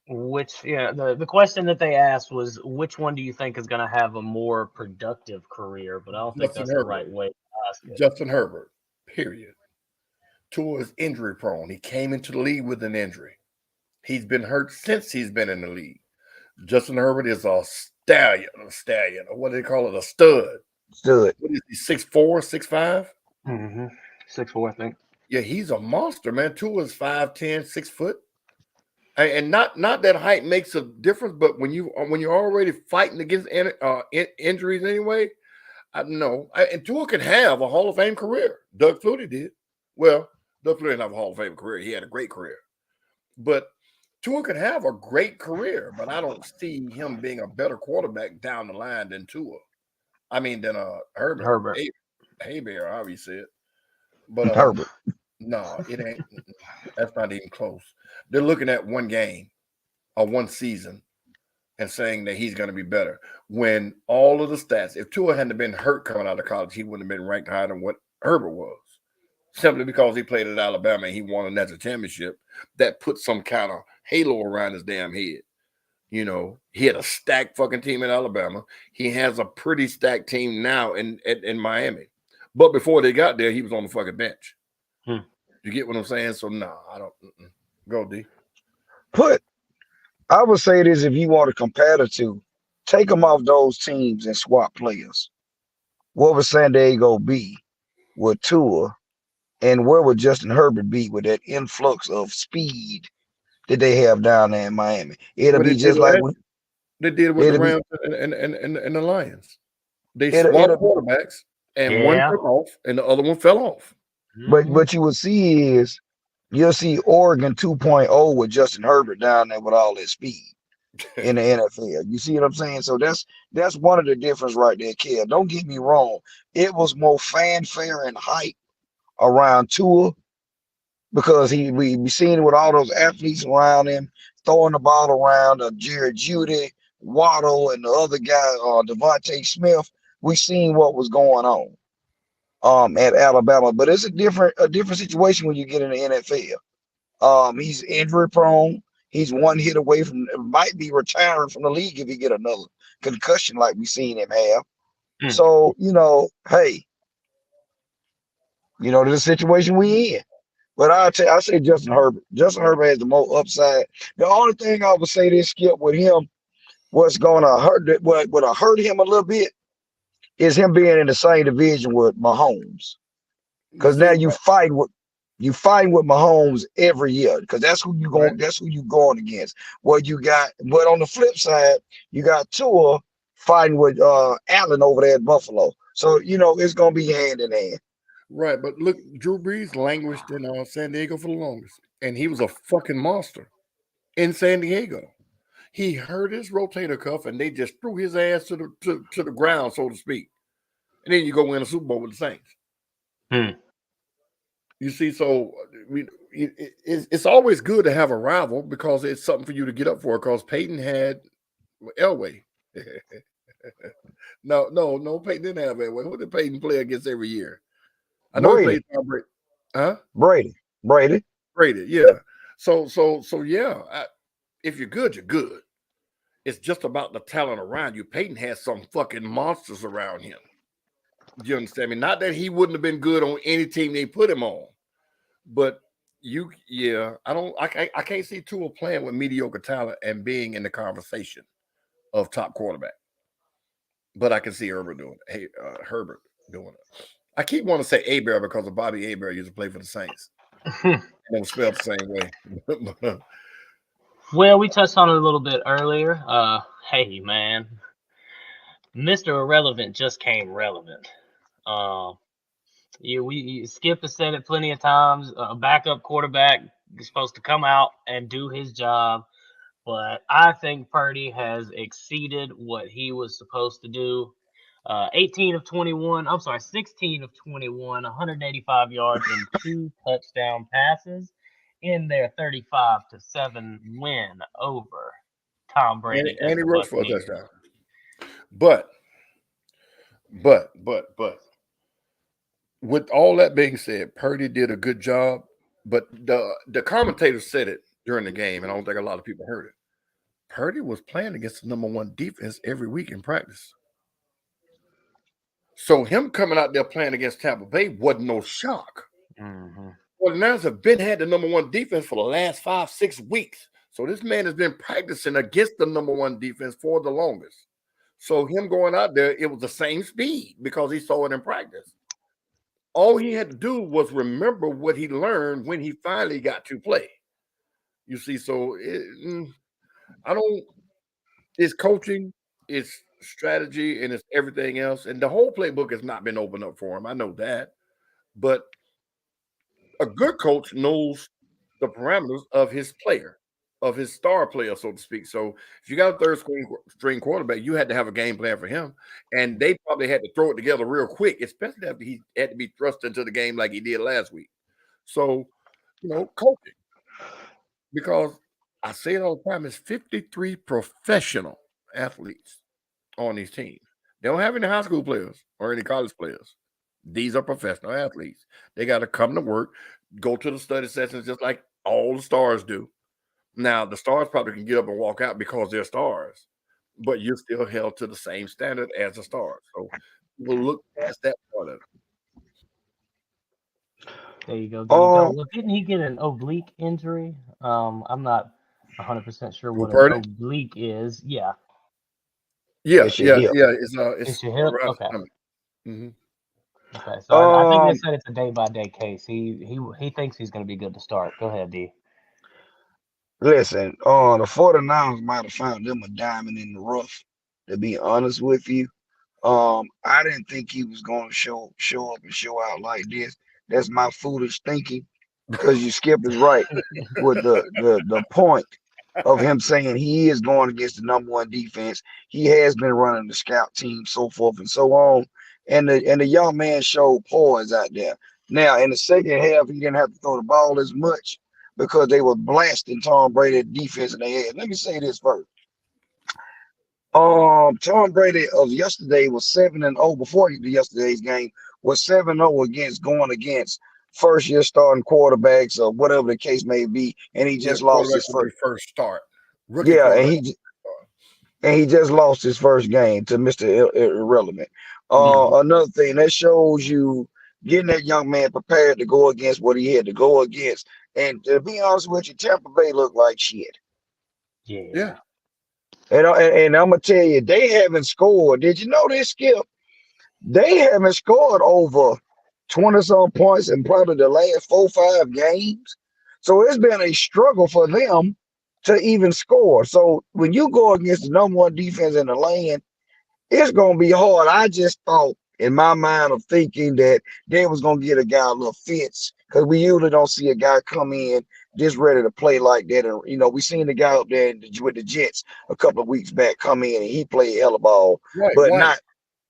the question that they asked was which one do you think is going to have a more productive career? But I don't think Justin that's the Herbert. right way to ask it. Justin Herbert. Period. Tua is injury prone. He came into the league with an injury. He's been hurt since he's been in the league. Justin Herbert is a stallion, or what do they call it? A stud. Stud. What is he, 6'4", 6'5"? 6'4", I think. Yeah, he's a monster, man. Tua is 5'10", 6 foot. And not that height makes a difference, but when you're already fighting against injuries anyway, and Tua could have a Hall of Fame career. Doug Flutie did. Well, Doug Flutie didn't have a Hall of Fame career. He had a great career. But Tua could have a great career, but I don't see him being a better quarterback down the line than Tua. I mean, than Herbert. Hey Bear, obviously it. But Herbert. no, it ain't. That's not even close. They're looking at one game or one season and saying that he's going to be better. When all of the stats, if Tua hadn't been hurt coming out of college, he wouldn't have been ranked higher than what Herbert was. Simply because he played at Alabama and he won a national championship, that put some kind of halo around his damn head. He had a stacked fucking team in Alabama. He has a pretty stacked team now in Miami. But before they got there, he was on the fucking bench. You get what I'm saying? So, no, I don't. Go, D. I would say this: if you want to compare the two, take them off those teams and swap players. What would San Diego be with Tua, and where would Justin Herbert be with that influx of speed that they have down there in Miami? It'll be just like they did with the Rams and the Lions. They swapped quarterbacks, and one took off, and the other one fell off. But what you will see is you'll see Oregon 2.0 with Justin Herbert down there with all that speed in the NFL. You see what I'm saying? So that's one of the difference right there, kid. Don't get me wrong. It was more fanfare and hype around Tua because we seen it with all those athletes around him throwing the ball around. Jared Judy, Waddle, and the other guy, Devontae Smith. We seen what was going on at Alabama, but it's a different situation when you get in the NFL. He's injury prone. He's one hit away from might be retiring from the league if he get another concussion like we seen him have. Mm. So, hey, this is the situation we in. But I say Justin Herbert. Justin Herbert has the most upside. The only thing I would say this, Skip, with him, what's gonna hurt what would hurt him a little bit is him being in the same division with Mahomes. Because now you fight with Mahomes every year, because that's who you going against. What you got, but on the flip side, you got Tua fighting with Allen over there at Buffalo. So it's gonna be hand in hand. Right, but look, Drew Brees languished in San Diego for the longest, and he was a fucking monster in San Diego. He hurt his rotator cuff, and they just threw his ass to the ground, so to speak. And then you go win a Super Bowl with the Saints. You see, so it's always good to have a rival because it's something for you to get up for. Because Peyton had Elway. No, Peyton didn't have Elway. Who did Peyton play against every year? I know he played Tom Brady. Huh? Brady. Yeah. So yeah. If you're good, you're good. It's just about the talent around you. Peyton has some fucking monsters around him. Do you understand me? Not that he wouldn't have been good on any team they put him on, but I can't see Tua playing with mediocre talent and being in the conversation of top quarterback. But I can see Herbert doing it. Herbert doing it. I keep wanting to say Hebert because of Bobby Hebert used to play for the Saints. It was spelled the same way. Well, we touched on it a little bit earlier. Hey, man. Mr. Irrelevant just came relevant. Skip has said it plenty of times. A backup quarterback is supposed to come out and do his job. But I think Purdy has exceeded what he was supposed to do. 16 of 21, 185 yards and 2 touchdown passes in their 35-7 win over Tom Brady. And he rushed for a touchdown. But with all that being said, Purdy did a good job. But the commentator said it during the game, and I don't think a lot of people heard it. Purdy was playing against the number 1 defense every week in practice. So him coming out there playing against Tampa Bay wasn't no shock. Mm-hmm. Well, the Niners have had the number 1 defense for the last 5-6 weeks. So this man has been practicing against the number 1 defense for the longest. So him going out there, it was the same speed because he saw it in practice. All he had to do was remember what he learned when he finally got to play. You see, so it's coaching, it's strategy, and it's everything else. And the whole playbook has not been opened up for him. I know that. But a good coach knows the parameters of his player, of his star player, so to speak. So if you got a third string quarterback, you had to have a game plan for him. And they probably had to throw it together real quick, especially after he had to be thrust into the game like he did last week. So, coaching. Because I say it all the time, it's 53 professional athletes on these teams. They don't have any high school players or any college players. These are professional athletes. They got to come to work, go to the study sessions just like all the stars do. Now, the stars probably can get up and walk out because they're stars, but you're still held to the same standard as the stars. So we'll look past that part of it. There you go. Well, didn't he get an oblique injury? I'm not 100% sure what an oblique is. Yeah. Yeah. It's your hip. Okay. Mm-hmm. Okay. So I think they said it's a day-by-day case. He thinks he's going to be good to start. Go ahead, D. Listen, the 49ers might have found them a diamond in the rough, to be honest with you. I didn't think he was going to show up and show out like this. That's my foolish thinking, because you Skip is right with the point of him saying he is going against the number 1 defense. He has been running the scout team, so forth and so on. And the young man showed poise out there. Now, in the second half, he didn't have to throw the ball as much because they were blasting Tom Brady defense in the head. Let me say this first. Tom Brady of yesterday was 7-0 before yesterday's game, was 7-0 against first-year starting quarterbacks or whatever the case may be, and he just lost quarterback his when they first. first start. Rookie Yeah, quarterback. and he just lost his first game to Mr. Irrelevant. Mhm. Another thing that shows you getting that young man prepared to go against what he had to go against. And to be honest with you, Tampa Bay looked like shit. Yeah. Yeah. And I'm gonna tell you, they haven't scored. Did you know this, Skip? They haven't scored over 20 some points in probably the last 4 5 games. So it's been a struggle for them to even score. So when you go against the number one defense in the land, it's gonna be hard. I just thought in my mind of thinking that they was gonna get a guy a little fits because we usually don't see a guy come in just ready to play like that. And we seen the guy up there with the Jets a couple of weeks back come in and he played hella ball, Right. but White. not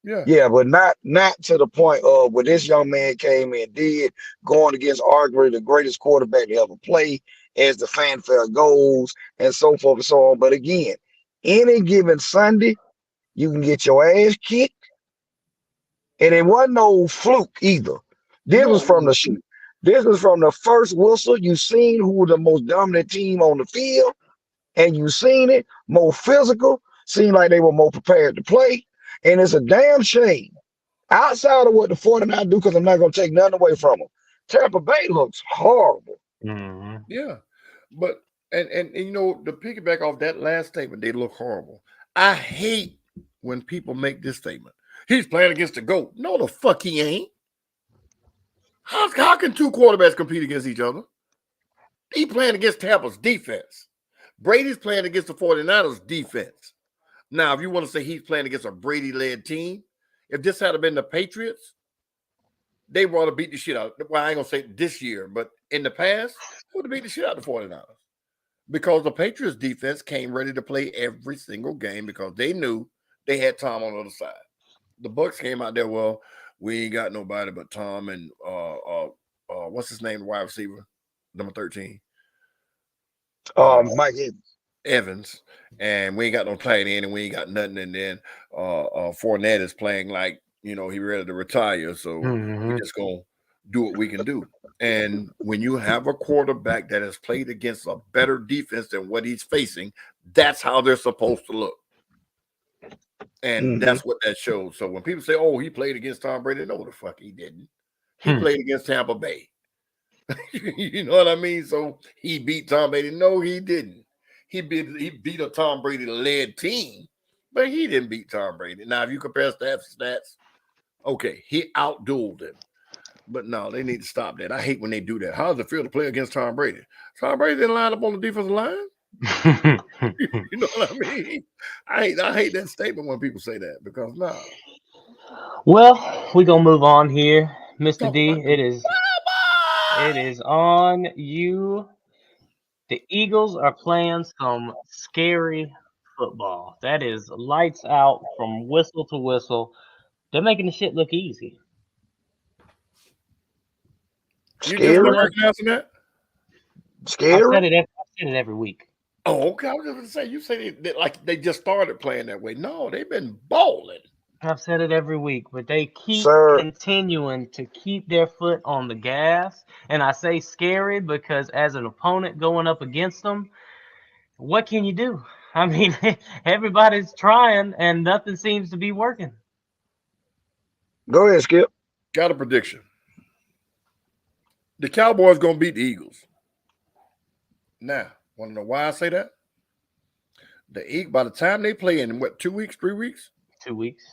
Yeah. yeah, but not to the point of what this young man came in did, going against arguably the greatest quarterback to ever play, as the fanfare goes, and so forth and so on. But again, any given Sunday, you can get your ass kicked, and it wasn't no fluke either. This was No. from the this was from the first whistle. You seen who was the most dominant team on the field, and you seen it more physical. Seemed like they were more prepared to play, and it's a damn shame. Outside of what the 49 do, because I'm not going to take nothing away from them, Tampa Bay looks horrible. Mhm. Yeah. But and to piggyback off that last statement, they look horrible. I hate when people make this statement. He's playing against the GOAT. No, the fuck he ain't. How can two quarterbacks compete against each other? He playing against Tampa's defense. Brady's playing against the 49ers defense. Now, if you want to say he's playing against a Brady-led team, if this had been the Patriots, they would have beat the shit out. Well, I ain't going to say this year, but in the past, they would have beat the shit out of the 49ers. Because the Patriots defense came ready to play every single game because they knew they had Tom on the other side. The Bucks came out there, well, we ain't got nobody but Tom and what's his name, the wide receiver, number 13? Mike Evans, and we ain't got no tight end, and we ain't got nothing. And then Fournette is playing like he ready to retire, so we Mhm. just gonna do what we can do. And when you have a quarterback that has played against a better defense than what he's facing, that's how they're supposed to look. And that's what that shows. So when people say, "Oh, he played against Tom Brady," no, the fuck he didn't. He played against Tampa Bay. You know what I mean? So he beat Tom Brady. No, he didn't. He beat a Tom Brady-led team, but he didn't beat Tom Brady. Now, if you compare stats, okay, he outdueled him. But no, they need to stop that. I hate when they do that. How does it feel to play against Tom Brady? Tom Brady didn't line up on the defensive line. You know what I mean? I hate that statement when people say that because no. Well, we're gonna move on here, Mr. Talk D. about the It is on you. The Eagles are playing some scary football. That is lights out from whistle to whistle. They're making the shit look easy. You just Scary, not Well, recognizing that? scary. I've said it every week. Oh, okay. I was just gonna say you say like they just started playing that way. No, they've been balling. I've said it every week, but they keep Sir, continuing to keep their foot on the gas. And I say scary because as an opponent going up against them, what can you do? I mean, everybody's trying and nothing seems to be working. go ahead, Skip. Got a prediction. The Cowboys gonna beat the Eagles. Now, want to know why I say that? By the time they play in what 2 weeks, 3 weeks? 2 weeks.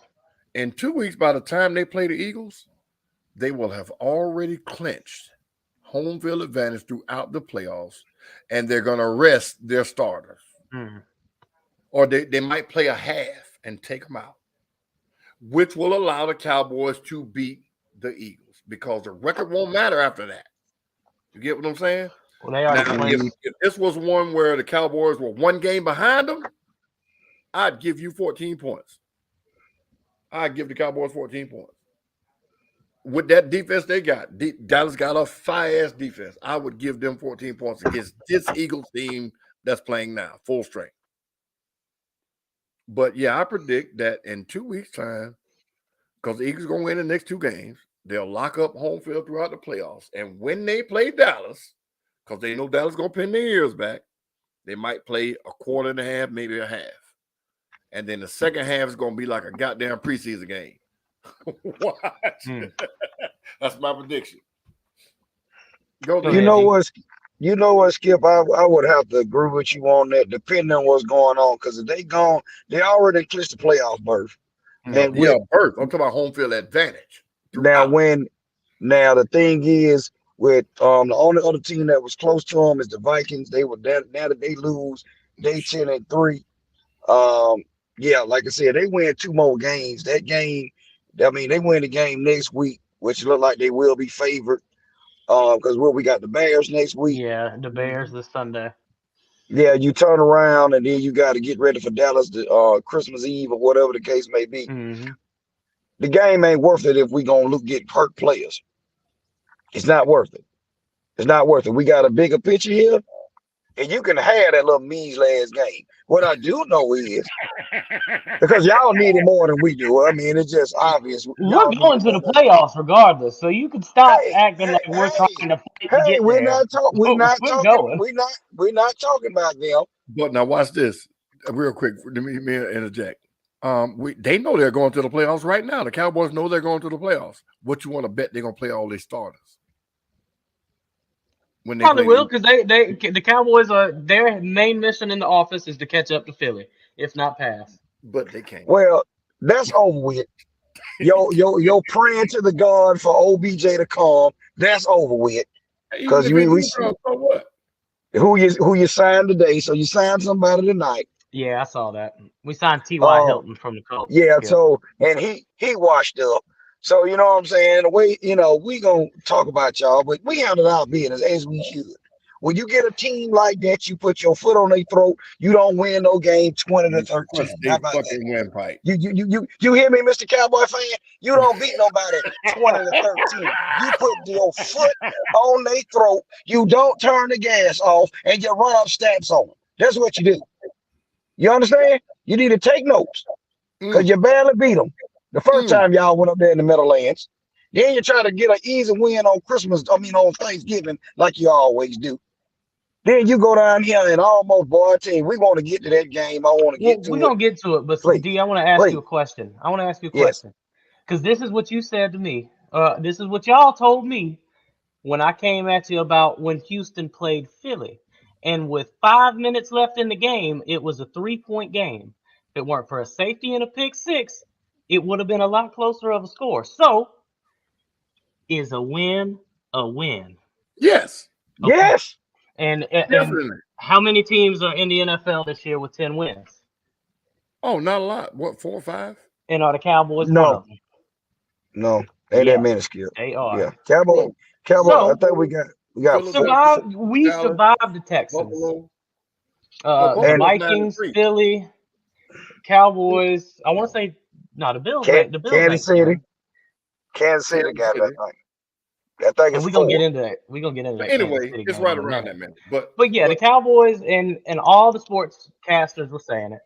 In 2 weeks, by the time they play the Eagles, they will have already clinched home field advantage throughout the playoffs, and they're gonna rest their starters. Mm. Or they might play a half and take them out, which will allow the Cowboys to beat the Eagles because the record won't matter after that. You get what I'm saying? Well, they already Now, clinched. if this was one where the Cowboys were one game behind them, I'd give you 14 points. I'd give the Cowboys 14 points. With that defense they got, Dallas got a fire-ass defense. I would give them 14 points against this Eagles team that's playing now, full strength. But, yeah, I predict that in 2 weeks' time, because the Eagles are going to win the next 2 games, they'll lock up home field throughout the playoffs. And when they play Dallas, because they know Dallas is going to pin their ears back, they might play a quarter and a half, maybe a half. And then the second half is going to be like a goddamn preseason game. Watch. That's my prediction. Go You know what, Skip? I would have to agree with you on that, depending on what's going on. Because if they gone, they already clinched the playoff berth. And yeah, berth. I'm talking about home field advantage. Now the thing is with the only other team that was close to them is the Vikings. They were now that they lose, they 10-3. Yeah, like I said, they win 2 more games. That game, I mean, they win the game next week, which look like they will be favored. Because we got the Bears next week. Yeah, the Bears this Sunday. Yeah, you turn around and then you got to get ready for Dallas the Christmas Eve or whatever the case may be. The game ain't worth it if we gonna get hurt players. It's not worth it. It's not worth it. We got a bigger picture here, and you can have that little measly ass game. What I do know is because y'all need it more than we do. I mean, it's just obvious. We're going to the playoffs regardless, so you can stop acting like we're trying to fight to get we're there. not talking. We're not talking about them. But now watch this real quick. Let me interject. They know they're going to the playoffs right now. The Cowboys know they're going to the playoffs. What you want to bet they're going to play all their starters? When they probably will, because the Cowboys their main mission in the office is to catch up to Philly, if not pass. But they can't. Well, that's over with. Yo praying to the God for OBJ to come. That's over with. Because what? Who you signed today? So you signed somebody tonight. Yeah, I saw that. We signed T.Y. Hilton from the Colts. Yeah, so and he washed up. So you know what I'm saying? The way we gonna talk about y'all, but we handle our business as we should. When you get a team like that, you put your foot on their throat. You don't win no game 20-13. How about that? You hear me, Mr. Cowboy fan? You don't beat nobody 20-13. You put your foot on their throat. You don't turn the gas off, and you run up stats on them. That's what you do. You understand? You need to take notes because you barely beat them the first time y'all went up there in the Meadowlands. Then you try to get an easy win on on Thanksgiving like you always do. Then you go down here and almost, boy, I tell you, we want to get to that game. I want to get to it. We're going to get to it, but please, D, I want to ask you a question. Because this is what you said to me. This is what y'all told me when I came at you about when Houston played Philly. And with 5 minutes left in the game, it was a 3-point game. If it weren't for a safety and a pick six, it would have been a lot closer of a score. So, is a win a win? Yes. Okay. Yes. And how many teams are in the NFL this year with 10 wins? Oh, not a lot. What, 4 or 5? And are the Cowboys one of them? No, they that minuscule. They are. Yeah, Cowboy. So, I think we got we survived the Texans. The Vikings, Philly, Cowboys. I want to say the Bills. The Bills. Kansas City got that thing. I think it's we're gonna get into that. We're gonna get into that. Anyway, it's right around that minute. But yeah, the Cowboys and all the sportscasters were saying it.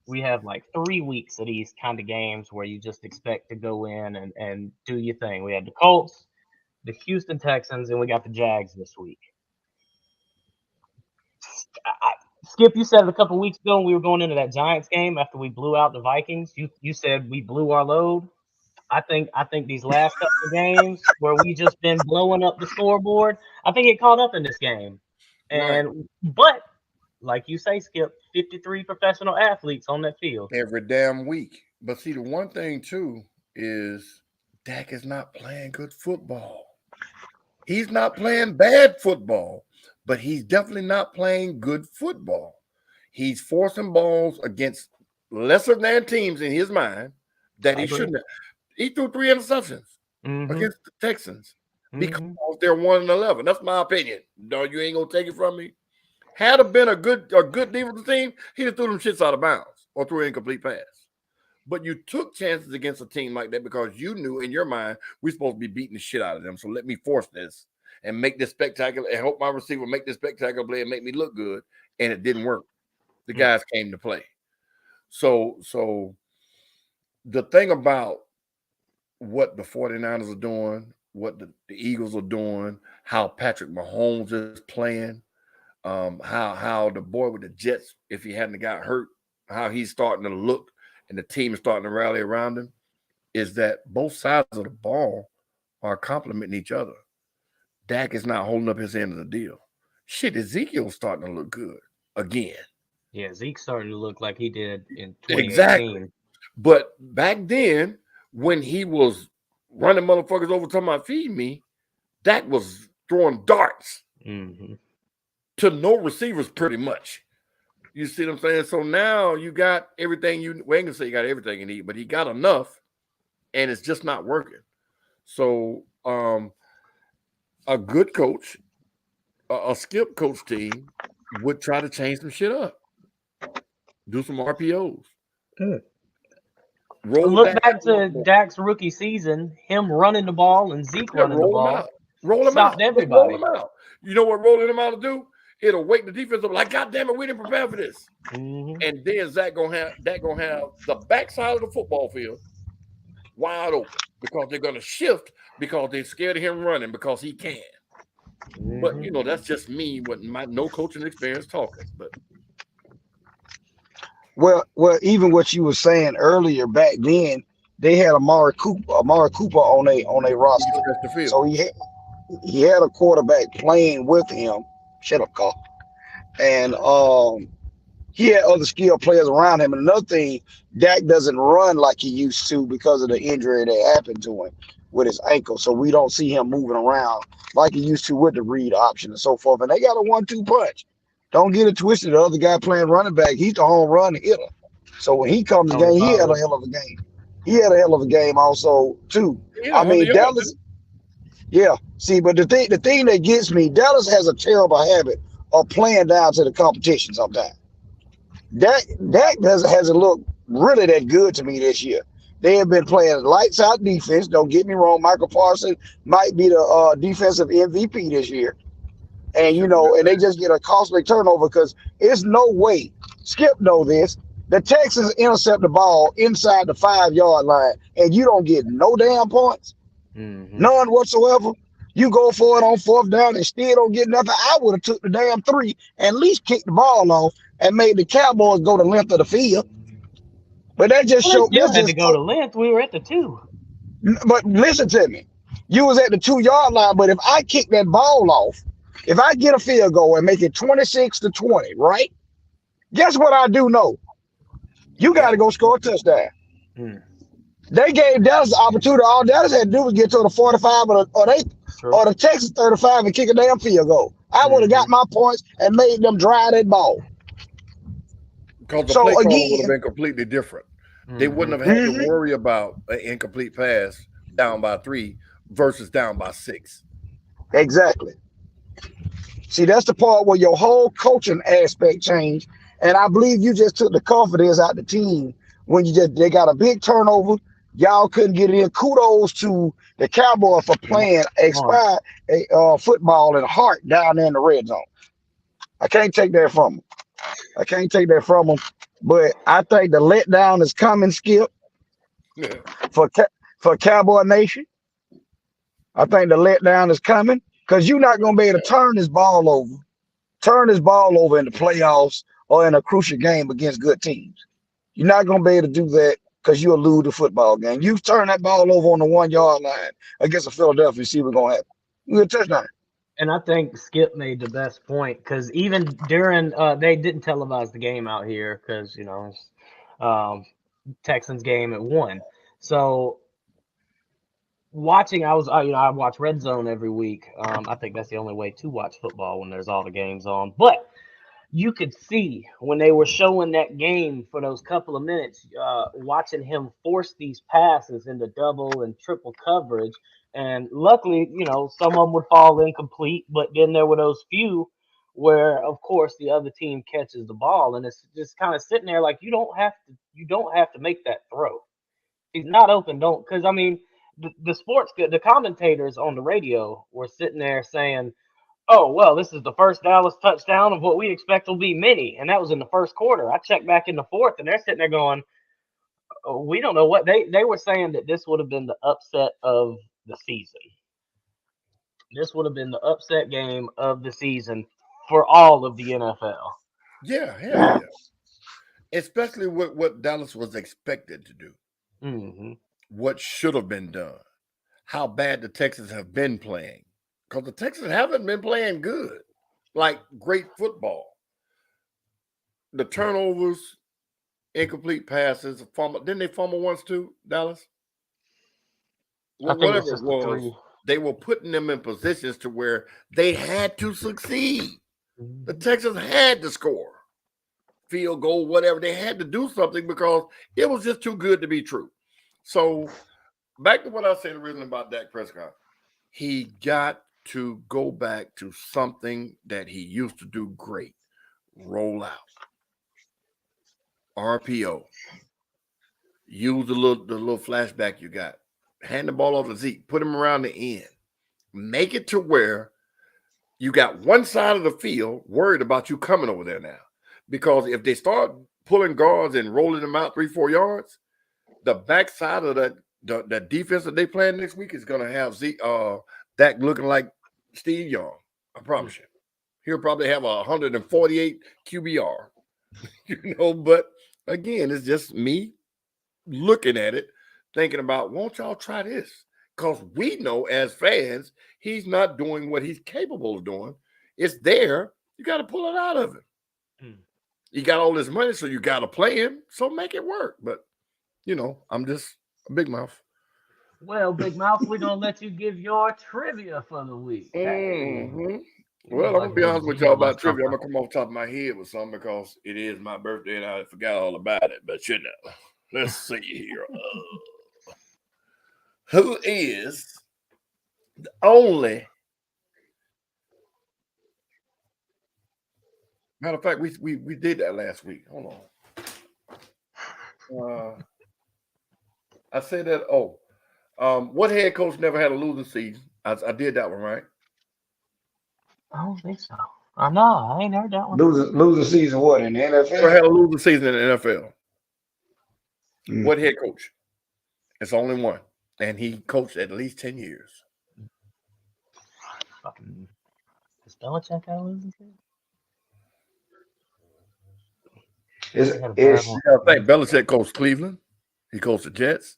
We have like 3 weeks of these kind of games where you just expect to go in and do your thing. We had the Colts, the Houston Texans, and we got the Jags this week. Skip, you said it a couple weeks ago when we were going into that Giants game after we blew out the Vikings. You said we blew our load. I think these last couple of games where we just been blowing up the scoreboard, I think it caught up in this game. But like you say, Skip, 53 professional athletes on that field every damn week. But see, the one thing too is Dak is not playing good football. He's not playing bad football, but he's definitely not playing good football. He's forcing balls against lesser than teams in his mind that he shouldn't have. He threw 3 interceptions against the Texans because they're 1-11. That's my opinion. No, you ain't gonna take it from me. Had it been a good defensive team, he'd have threw them shits out of bounds or threw an incomplete pass. But you took chances against a team like that because you knew in your mind we're supposed to be beating the shit out of them. So let me force this and make this spectacular and hope my receiver make this spectacular play and make me look good. And it didn't work. The guys came to play. So the thing about what the 49ers are doing, what the Eagles are doing, how Patrick Mahomes is playing, how the boy with the Jets, if he hadn't got hurt, how he's starting to look and the team is starting to rally around him, is that both sides of the ball are complementing each other. Dak is not holding up his end of the deal. Shit, Ezekiel's starting to look good again. Yeah, Zeke's starting to look like he did in Exactly. 2018. But back then, when he was running motherfuckers over talking about feed me, Dak was throwing darts Mm-hmm. to no receivers pretty much. You see what I'm saying? So now you got everything we ain't gonna say you got everything you need, but he got enough and it's just not working. So a good coach, a skip coach team would try to change some shit up. Do some RPOs. Roll Look Dak back out a little to more. Dak's rookie season, him running the ball and Zeke Yeah, running the roll him ball out. Roll him stopped out. Just roll everybody. him out. You know what rolling him out to do? It'll wake the defense up like, God damn it, we didn't prepare for this. Mm-hmm. And then Dak gonna have the backside of the football field wide open because they're gonna shift because they're scared of him running because he can. But Mm-hmm. you know, that's just me with my no coaching experience talking. But Well, even what you were saying earlier, back then they had Amari Cooper on a he roster, stretched the field. so he had a quarterback playing with him. Shut up, Carl. And he had other skilled players around him. And another thing, Dak doesn't run like he used to because of the injury that happened to him with his ankle. So we don't see him moving around like he used to with the read option and so forth. And they got a 1-2 punch. Don't get it twisted. The other guy playing running back, he's the home run hitter. So when he comes in the Tony game, he had a Pollard. hell of a game. He had a hell of a game also too. He had I 100 mean, yards. Dallas, yeah. See, but the thing that gets me, Dallas has a terrible habit of playing down to the competition sometimes. Dak hasn't looked really that good to me this year. They have been playing lights out defense. Don't get me wrong. Michael Parsons might be the defensive MVP this year. And Shouldn't have and been they just get a costly turnover because it's no way. Skip know this. The Texans intercept the ball inside the 5-yard line, and you don't get no damn points, Mm-hmm. none whatsoever. You go for it on fourth down and still don't get nothing. I would have took the damn three and at least kicked the ball off and made the Cowboys go the length of the field. But that just Well, they showed. still That's had to just. go to length. We were at the 2. But listen to me. You was at the 2-yard line. But if I kick that ball off, if I get a field goal and make it 26-20, right? Guess what I do know? You got to go score a touchdown. Mm. They gave Dallas the opportunity. All Dallas had to do was get to the 45 True. or the Texas 35 and kick a damn field goal. I would have got my points and made them drive that ball. because the play So caller would have again, been completely different. They Mm-hmm. wouldn't have had to mhm, worry about an incomplete pass down by 3 versus down by 6. exactly. See, that's the part where your whole coaching aspect changed. And I believe you just took the confidence out the team when they got a big turnover. Y'all couldn't get it in. Kudos to the Cowboys for playing Smart. expired football and heart down there in the red zone. I can't take that from them. I can't take that from them. But I think the letdown is coming, Skip, for for Cowboy Nation. I think the letdown is coming because you're not going to be able to turn this ball over in the playoffs or in a crucial game against good teams. You're not going to be able to do that because you'll lose the football game. You turn that ball over on the 1-yard line against a Philadelphia, see what's going to happen. You get a touchdown. And I think Skip made the best point because even during they didn't televise the game out here because it's Texans game at 1. So watching, I watch Red Zone every week. I think that's the only way to watch football when there's all the games on. But you could see when they were showing that game for those couple of minutes, watching him force these passes into double and triple coverage. And luckily, some of them would fall incomplete, but then there were those few where, of course, the other team catches the ball, and it's just kind of sitting there like you don't have to make that throw. He's not open, don't, because I mean, the commentators on the radio were sitting there saying, oh, well, this is the first Dallas touchdown of what we expect will be many. And that was in the first quarter. I checked back in the fourth, and they're sitting there going, we don't know what they were saying that this would have been the upset of the season. This would have been the upset game of the season for all of the NFL. Yeah, hell yeah. Especially what Dallas was expected to do. Mm-hmm. What should have been done. How bad the Texans have been playing. Because the Texans haven't been playing good. Like great football. The turnovers, incomplete passes, fumble. Didn't they fumble once too, Dallas? I think it's Whatever it just the was, three. they were putting them in positions to where they had to succeed. The Texans had to score. Field goal, whatever. They had to do something because it was just too good to be true. So back to what I said originally about Dak Prescott. He got to go back to something that he used to do great. Roll out. RPO. Use the little flashback you got. Hand the ball off to Zeke. Put him around the end. Make it to where you got one side of the field worried about you coming over there now. Because if they start pulling guards and rolling them out 3-4 yards, the backside of that defense that they playing next week is going to have Dak looking like Steve Young. I promise you. He'll probably have 148 QBR. But again, it's just me looking at it, thinking about, won't y'all try this? Because we know as fans, he's not doing what he's capable of doing. It's there. You got to pull it out of him. You got all this money, so you got to play him. So make it work. But, I'm just a big mouth. Well, Big Mouth, we're going to let you give your trivia for the week. Mm-hmm. Well, I'm going to be honest with y'all about trivia. I'm going to come off the top of my head with something because it is my birthday and I forgot all about it. But, let's see here. Who is the only... Matter of fact, we did that last week. Hold on. I said that. What head coach never had a losing season? I did that one, right? I don't think so. No, I ain't heard that one. Losing season what in the NFL? Never had a losing season in the NFL. What head coach? It's only one, and he coached at least 10 years. Fucking does Belichick have a losing season? I think Belichick coached Cleveland. He coached the Jets.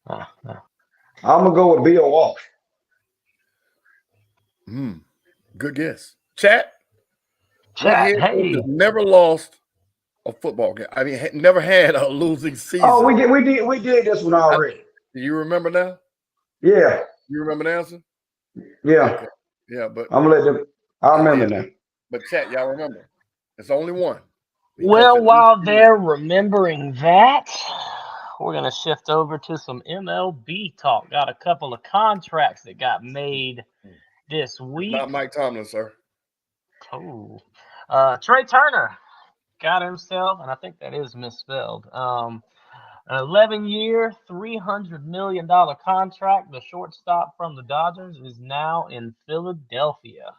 No. I'm gonna go with Bill Walsh. Good guess. Chat. What head coach has never lost a football game? I mean, never had a losing season. Oh, we did this one already. Do you remember now? Yeah. You remember the answer? Yeah. Okay. Yeah, but I'm gonna let them. I remember now. But chat, y'all remember? It's only one. Well, while they're remembering that, we're going to shift over to some MLB talk. Got a couple of contracts that got made this week. Not Mike Tomlin, sir. Oh. Trey Turner got himself, and I think that is misspelled, an 11-year, $300 million contract. The shortstop from the Dodgers is now in Philadelphia.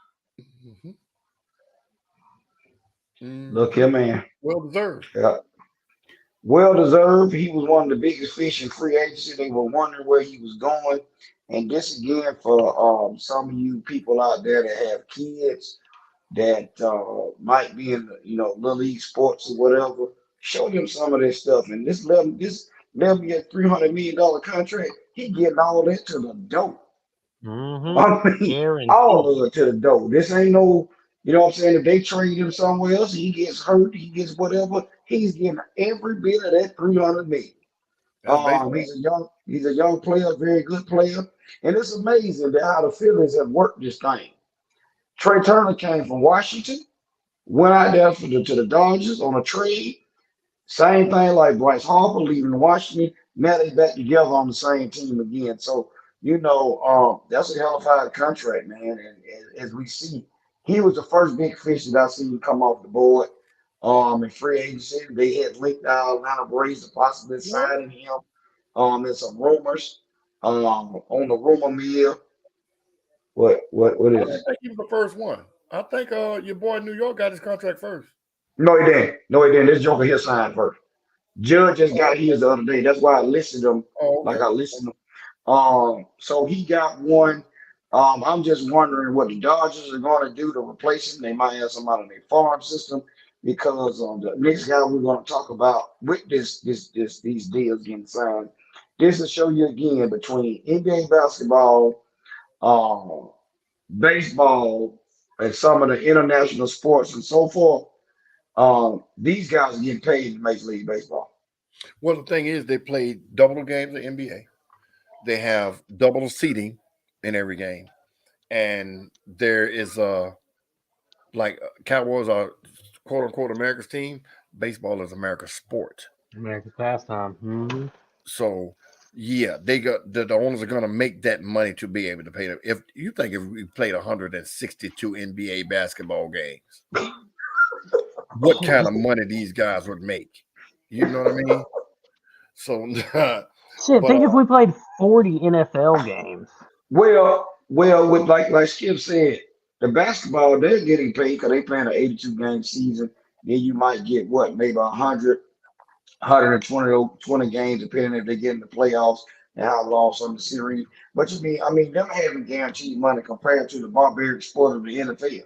Look here, man. Well deserved. Yeah. Well deserved. He was one of the biggest fish in free agency. They were wondering where he was going. And this again for some of you people out there that have kids that might be in little league sports or whatever. Show them some of this stuff. And this 11-year, $300 million contract, he getting all that to the dope. I mean, all of it to the dope. This ain't no. You know what I'm saying? If they trade him somewhere else, he gets hurt, he gets whatever. He's getting every bit of that $300 million. He's a young player, very good player, and it's amazing that how the Phillies have worked this thing. Trey Turner came from Washington, went out there to the Dodgers on a trade. Same thing like Bryce Harper leaving Washington. Now they back together on the same team again. So that's a hell of a contract, man. And as we see. He was the first big fish that I seen come off the board. In free agency, they had linked out Atlanta Braves to possibly signing him. There's some rumors on the rumor mill. What is it? I think he was the first one. I think your boy in New York got his contract first. No, he didn't. This Joker here signed first. Judge just got his the other day. That's why I listed him Oh, like okay. I listed him. So he got one. I'm just wondering what the Dodgers are going to do to replace him. They might have somebody in their farm system because the next guy we're going to talk about with these deals getting signed. This will show you again between NBA basketball, um, baseball, and some of the international sports and so forth. These guys are getting paid in Major League Baseball. Well, the thing is, they play double the games in NBA. They have double the seating in every game, and there is like Cowboys are quote unquote America's team. Baseball is America's sport. American pastime. Mm-hmm. So yeah, they got the owners are going to make that money to be able to pay them. If you think if we played 162 NBA basketball games, what kind of money these guys would make? You know what I mean? So, Shit, but think if we played 40 NFL games. Well, with like Skip said, the basketball they're getting paid because they playing an 82 game season. Then you might get what maybe 100, 120 games depending if they get in the playoffs and how long some of the series. But I mean, them having guaranteed money compared to the barbaric sport of the NFL.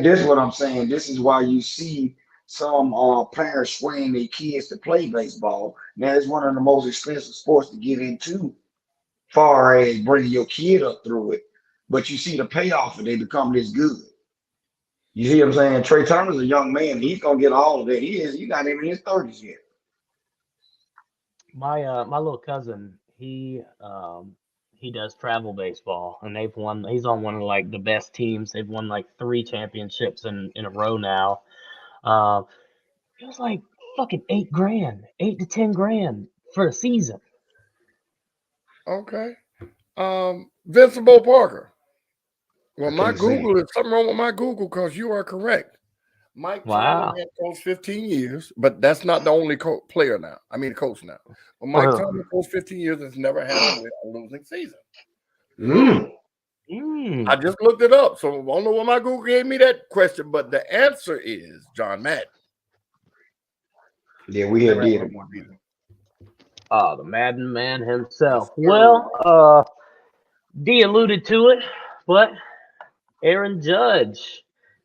This is what I'm saying. This is why you see some parents swaying their kids to play baseball. Now, it's one of the most expensive sports to get into far as bringing your kid up through it. But you see the payoff and they become this good. You see what I'm saying? Trey Turner's a young man. He's gonna get all of it. He's not even in his 30s yet. My little cousin, he does travel baseball, and they've won. He's on one of like the best teams. They've won like 3 championships in a row now. Uh, it was like fucking 8 grand, 8 to 10 grand for a season. okay. Vincent Parker. Well, I my can't see Google is something wrong with my Google because you are correct. Mike Tomlin Wow. had coached 15 years, but that's not the only player now. I mean, coach now. But Mike Well, Tomlin coached 15 years and has never had to win a losing season. it. I just looked it up, so I don't know why my Google gave me that question, but the answer is John Madden. Yeah, we had Never had did one it one either. time. the Madden man himself. Yes, sir. Well, D alluded to it, but Aaron Judge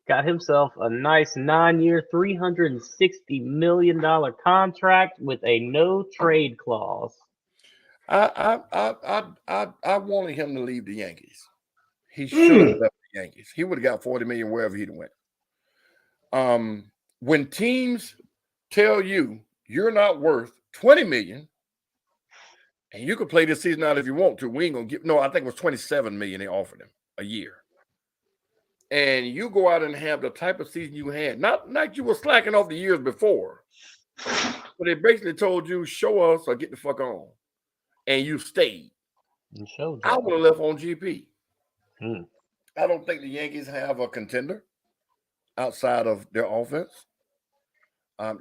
got himself a nice 9 year, $360 million contract with a no trade clause. I wanted him to leave the Yankees. He should have left the Yankees. He would have got 40 million wherever he'd went. When teams tell you you're not worth 20 million and you could play this season out if you want to, we ain't gonna give I think it was 27 million they offered him a year. And you go out and have the type of season you had, not like you were slacking off the years before, but they basically told you, show us or get the fuck on. And you stayed. And showed I y'all. would have left on GP. Hmm. I don't think the Yankees have a contender outside of their offense.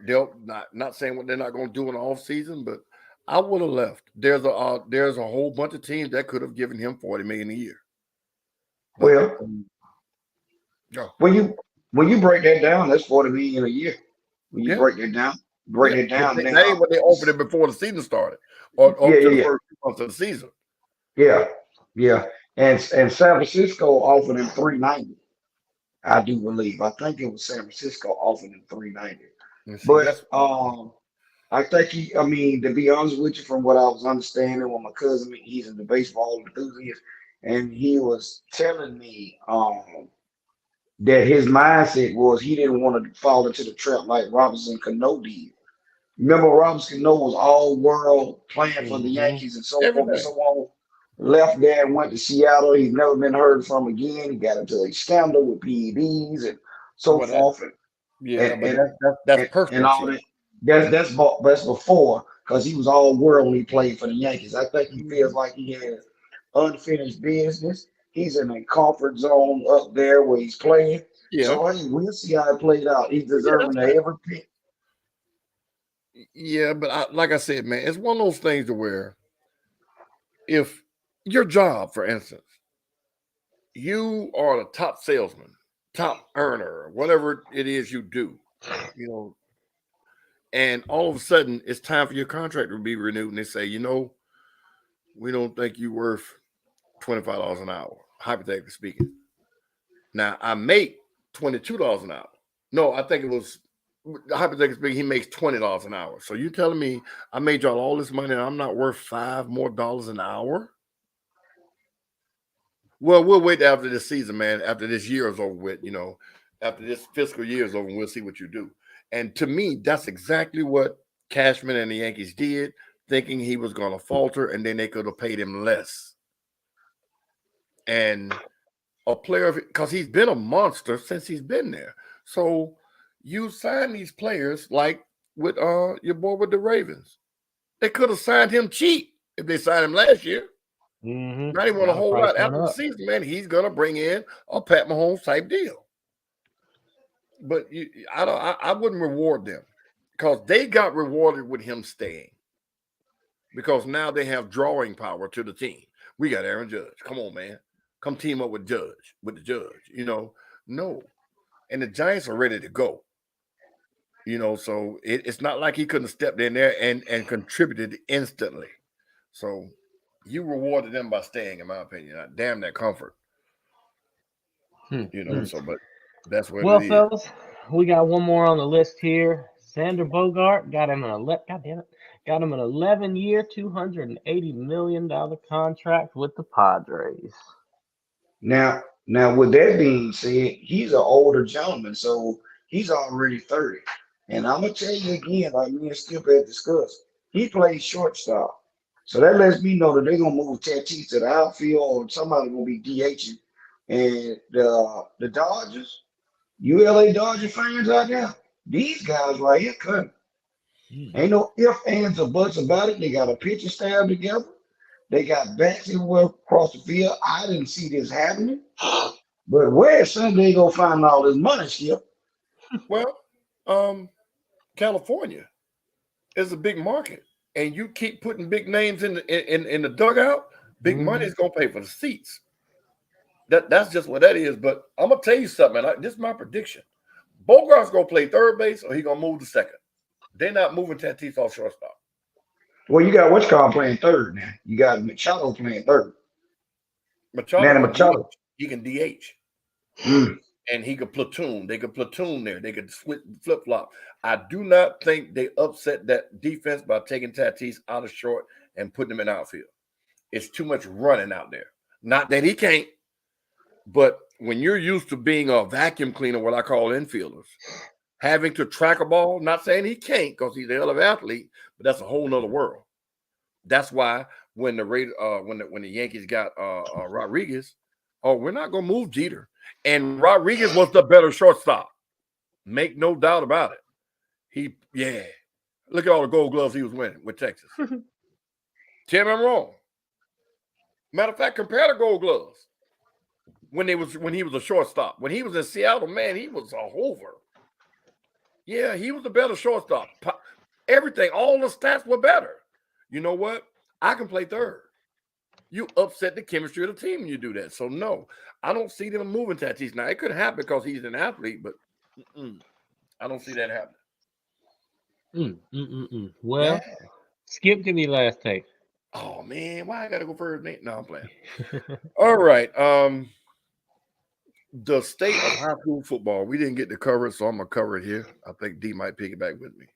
They'll not saying what they're not going to do in the offseason, but I would have left. There's a whole bunch of teams that could have given him 40 million a year. But, Well, when you break that down, that's 40 million a year. When you break it down, that now. ain't what they offered him before the season started, or up to the first 2 months of the season. Yeah. And San Francisco offered him 390. I do believe. I think it was San Francisco offered him 390. But I think I mean, to be honest with you, from what I was understanding with my cousin, he's in the baseball enthusiast, and he was telling me that his mindset was he didn't want to fall into the trap like Robinson Cano did. Remember, Robinson Cano was all world playing for the Yankees and so forth and so on. Left there and went to Seattle. He's never been heard from again. He got into a scandal with PEDs and so forth. That's personal. And all that. That's before because he was all world when he played for the Yankees. I think he feels like he has unfinished business. He's in a comfort zone up there where he's playing. Yeah. So hey, we'll see how it played out. He's deserving of every pick. Yeah, but like I said, man, it's one of those things to where if your job, for instance, you are the top salesman, top earner, whatever it is you do, And all of a sudden, it's time for your contract to be renewed. And they say, we don't think you're worth $25 an hour, hypothetically speaking. Now, I make $22 an hour. No, I think it was, hypothetically speaking, he makes $20 an hour. So you telling me I made y'all all this money and I'm not worth $5 more an hour? Well, we'll wait after this season, man. After this year is over with, after this fiscal year is over, we'll see what you do. And to me, that's exactly what Cashman and the Yankees did, thinking he was going to falter, and then they could have paid him less. And a player, because he's been a monster since he's been there. So you sign these players like with your boy with the Ravens. They could have signed him cheap if they signed him last year. Mm-hmm. Not even a whole lot after the season, man. He's gonna bring in a Pat Mahomes type deal. But I wouldn't reward them because they got rewarded with him staying. Because now they have drawing power to the team. We got Aaron Judge. Come on, man. Come team up with the Judge. No. And the Giants are ready to go. So it's not like he couldn't have stepped in there and contributed instantly. So you rewarded them by staying, in my opinion. Damn that comfort. But that's what it is. Well, fellas, we got one more on the list here. Sander Bogart got him an 11-year, $280 million contract with the Padres. Now, with that being said, he's an older gentleman, so he's already 30. And I'm gonna tell you again, like me and Skip had discussed, he plays shortstop. So that lets me know that they're gonna move Tatis to the outfield or somebody gonna be DHing. And the Dodgers, ULA Dodger fans out there, these guys right here cutting. Ain't no ifs, ands, or buts about it. They got a pitching staff together. They got bats everywhere across the field. I didn't see this happening. But where's Sunday gonna find all this money, Skip? Well, California is a big market, and you keep putting big names in the dugout. Big money is gonna pay for the seats. That's just what that is. But I'm gonna tell you something, man. This is my prediction. Bogart's gonna play third base, or he gonna move to second. They're not moving Tatis off shortstop. Well, you got what's called playing third now. You got Machado playing third. Machado. He can DH. Mm. And he could platoon. They could platoon there. They could flip flop. I do not think they upset that defense by taking Tatis out of short and putting him in outfield. It's too much running out there. Not that he can't, but when you're used to being a vacuum cleaner, what I call infielders, having to track a ball, not saying he can't because he's a hell of an athlete, but that's a whole nother world. That's why when the Yankees got Rodriguez, we're not going to move Jeter. And Rodriguez was the better shortstop. Make no doubt about it. Look at all the gold gloves he was winning with Texas. Tell me I'm wrong. Matter of fact, compare the gold gloves when he was a shortstop. When he was in Seattle, man, he was a hover. Yeah, he was the better shortstop. Everything, all the stats were better. You know what? I can play third. You upset the chemistry of the team when you do that. So, no, I don't see them moving Tatis. Now, it could happen because he's an athlete, but I don't see that happening. Well, Skip, give me last take. Oh, man, why I got to go first, Nate? No, I'm playing. All right. The state of high school football. We didn't get to cover it, so I'm going to cover it here. I think D might piggyback with me.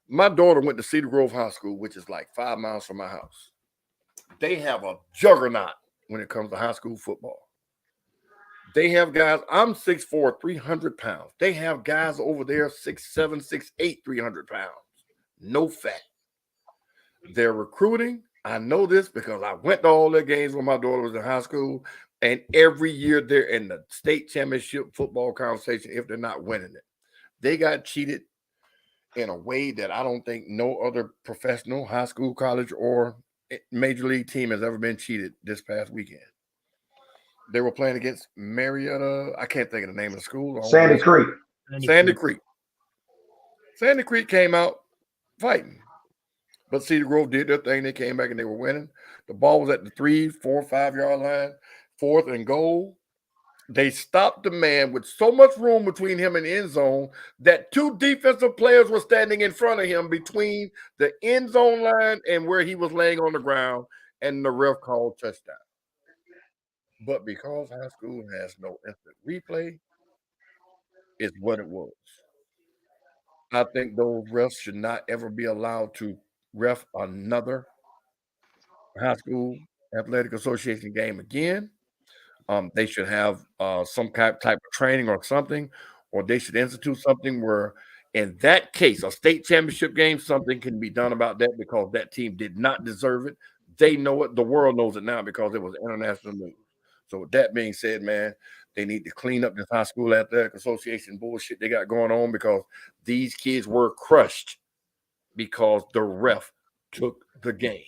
My daughter went to Cedar Grove High School, which is like 5 miles from my house. They have a juggernaut when it comes to high school football. They have guys, I'm 6'4", 300 pounds. They have guys over there 6'7", 6'8", 300 pounds. No fat. They're recruiting. I know this because I went to all their games when my daughter was in high school. And every year they're in the state championship football conversation if they're not winning it. They got cheated in a way that I don't think no other professional, high school, college, or major league team has ever been cheated this past weekend. They were playing against Marietta. I can't think of the name of the school. Sandy Creek. Sandy Creek. Sandy Creek came out fighting. But Cedar Grove did their thing. They came back and they were winning. The ball was at the 3, 4, 5 yard line, 4th and goal. They stopped the man with so much room between him and the end zone that 2 defensive players were standing in front of him between the end zone line and where he was laying on the ground, and the ref called touchdown. But because high school has no instant replay, it's what it was. I think those refs should not ever be allowed to ref another high school athletic association game again. They should have some type of training or something, or they should institute something where, in that case, a state championship game, something can be done about that because that team did not deserve it. They know it. The world knows it now because it was international news. So with that being said, man, they need to clean up this high school athletic association bullshit they got going on because these kids were crushed because the ref took the game.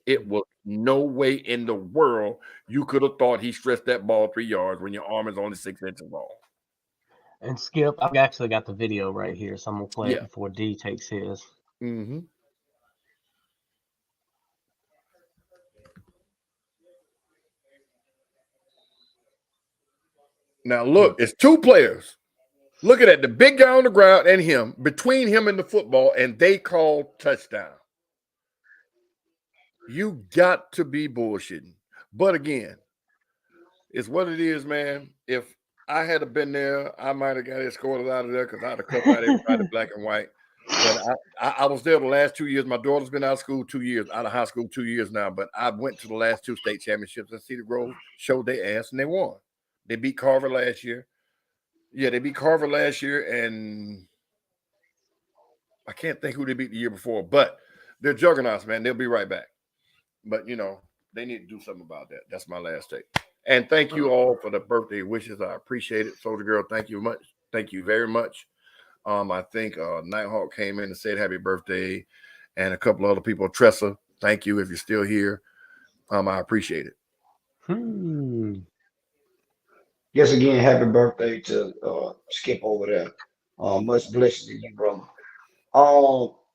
It was no way in the world you could have thought he stretched that ball 3 yards when your arm is only 6 inches long. And Skip, I've actually got the video right here, so I'm gonna play Yeah. it before D takes his. Mm-hmm. Now look, it's 2 players. Look at that, the big guy on the ground and him, between him and the football, and they call touchdown. You got to be bullshitting. But again, it's what it is, man. If I had been there, I might have got escorted out of there because I'd have cut out everybody black and white. But I was there the last 2 years. My daughter's been out of school 2 years, out of high school 2 years now. But I went to the last 2 state championships at Cedar Grove, showed their ass, and they won. They beat Carver last year. Yeah, they beat Carver last year, and I can't think who they beat the year before. But they're juggernauts, man. They'll be right back. But, they need to do something about that. That's my last take. And thank you all for the birthday wishes. I appreciate it. Soldier Girl, thank you much. Thank you very much. I think Nighthawk came in and said happy birthday, and a couple other people. Tressa, thank you if you're still here. I appreciate it. Yes, again, happy birthday to Skip over there. Much blessings to you, brother.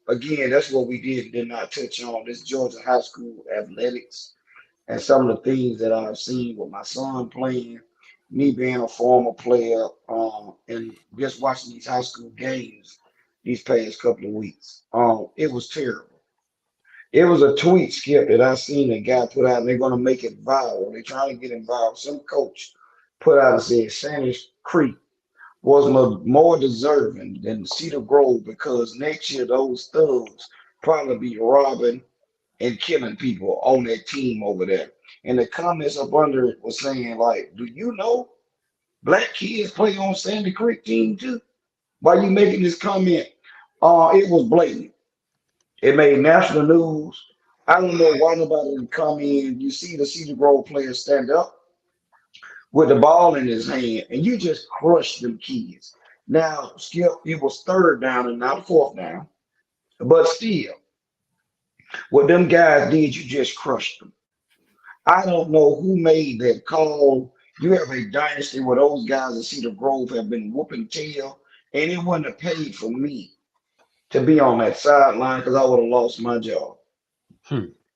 Again, that's what we did not touch on. This Georgia high school athletics and some of the things that I've seen with my son playing, me being a former player, and just watching these high school games these past couple of weeks. It was terrible. It was a tweet, Skip, that I seen a guy put out, and they're gonna make it viral. They're trying to get involved. Some coach put out and said Sanders Creek was more deserving than Cedar Grove because next year those thugs probably be robbing and killing people on that team over there. And the comments up under it was saying, like, do you know black kids play on Sandy Creek team too? Why you making this comment? It was blatant. It made national news. I don't know why nobody didn't come in. You see the Cedar Grove player stand up with the ball in his hand, and you just crushed them kids. Now, Skip, it was 3rd down and not 4th down, but still, what them guys did, you just crushed them. I don't know who made that call. You have a dynasty where those guys at Cedar Grove have been whooping tail, and it wouldn't have paid for me to be on that sideline because I would have lost my job.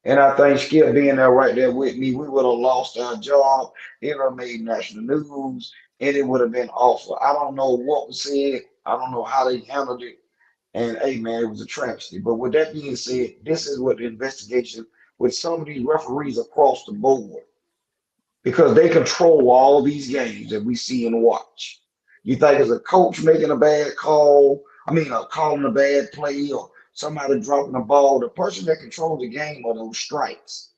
And I think Skip being there right there with me, we would have lost our job. It would have made national news, and it would have been awful. I don't know what was said. I don't know how they handled it. And hey, man, it was a travesty. But with that being said, this is what the investigation with some of these referees across the board, because they control all these games that we see and watch. You think as a coach making a bad call, calling a bad play or somebody dropping the ball, the person that controls the game are those strikes.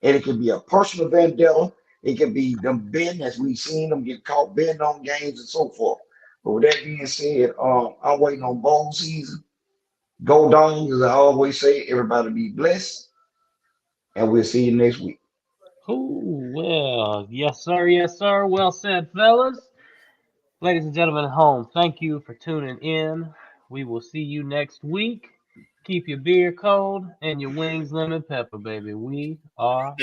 And it could be a personal vendetta. It could be them betting, as we've seen them get caught betting on games and so forth. But with that being said, I'm waiting on bowl season. Go Dogs, as I always say, everybody be blessed. And we'll see you next week. Well, yes, sir. Yes, sir. Well said, fellas. Ladies and gentlemen at home, thank you for tuning in. We will see you next week. Keep your beer cold and your wings lemon pepper, baby. We are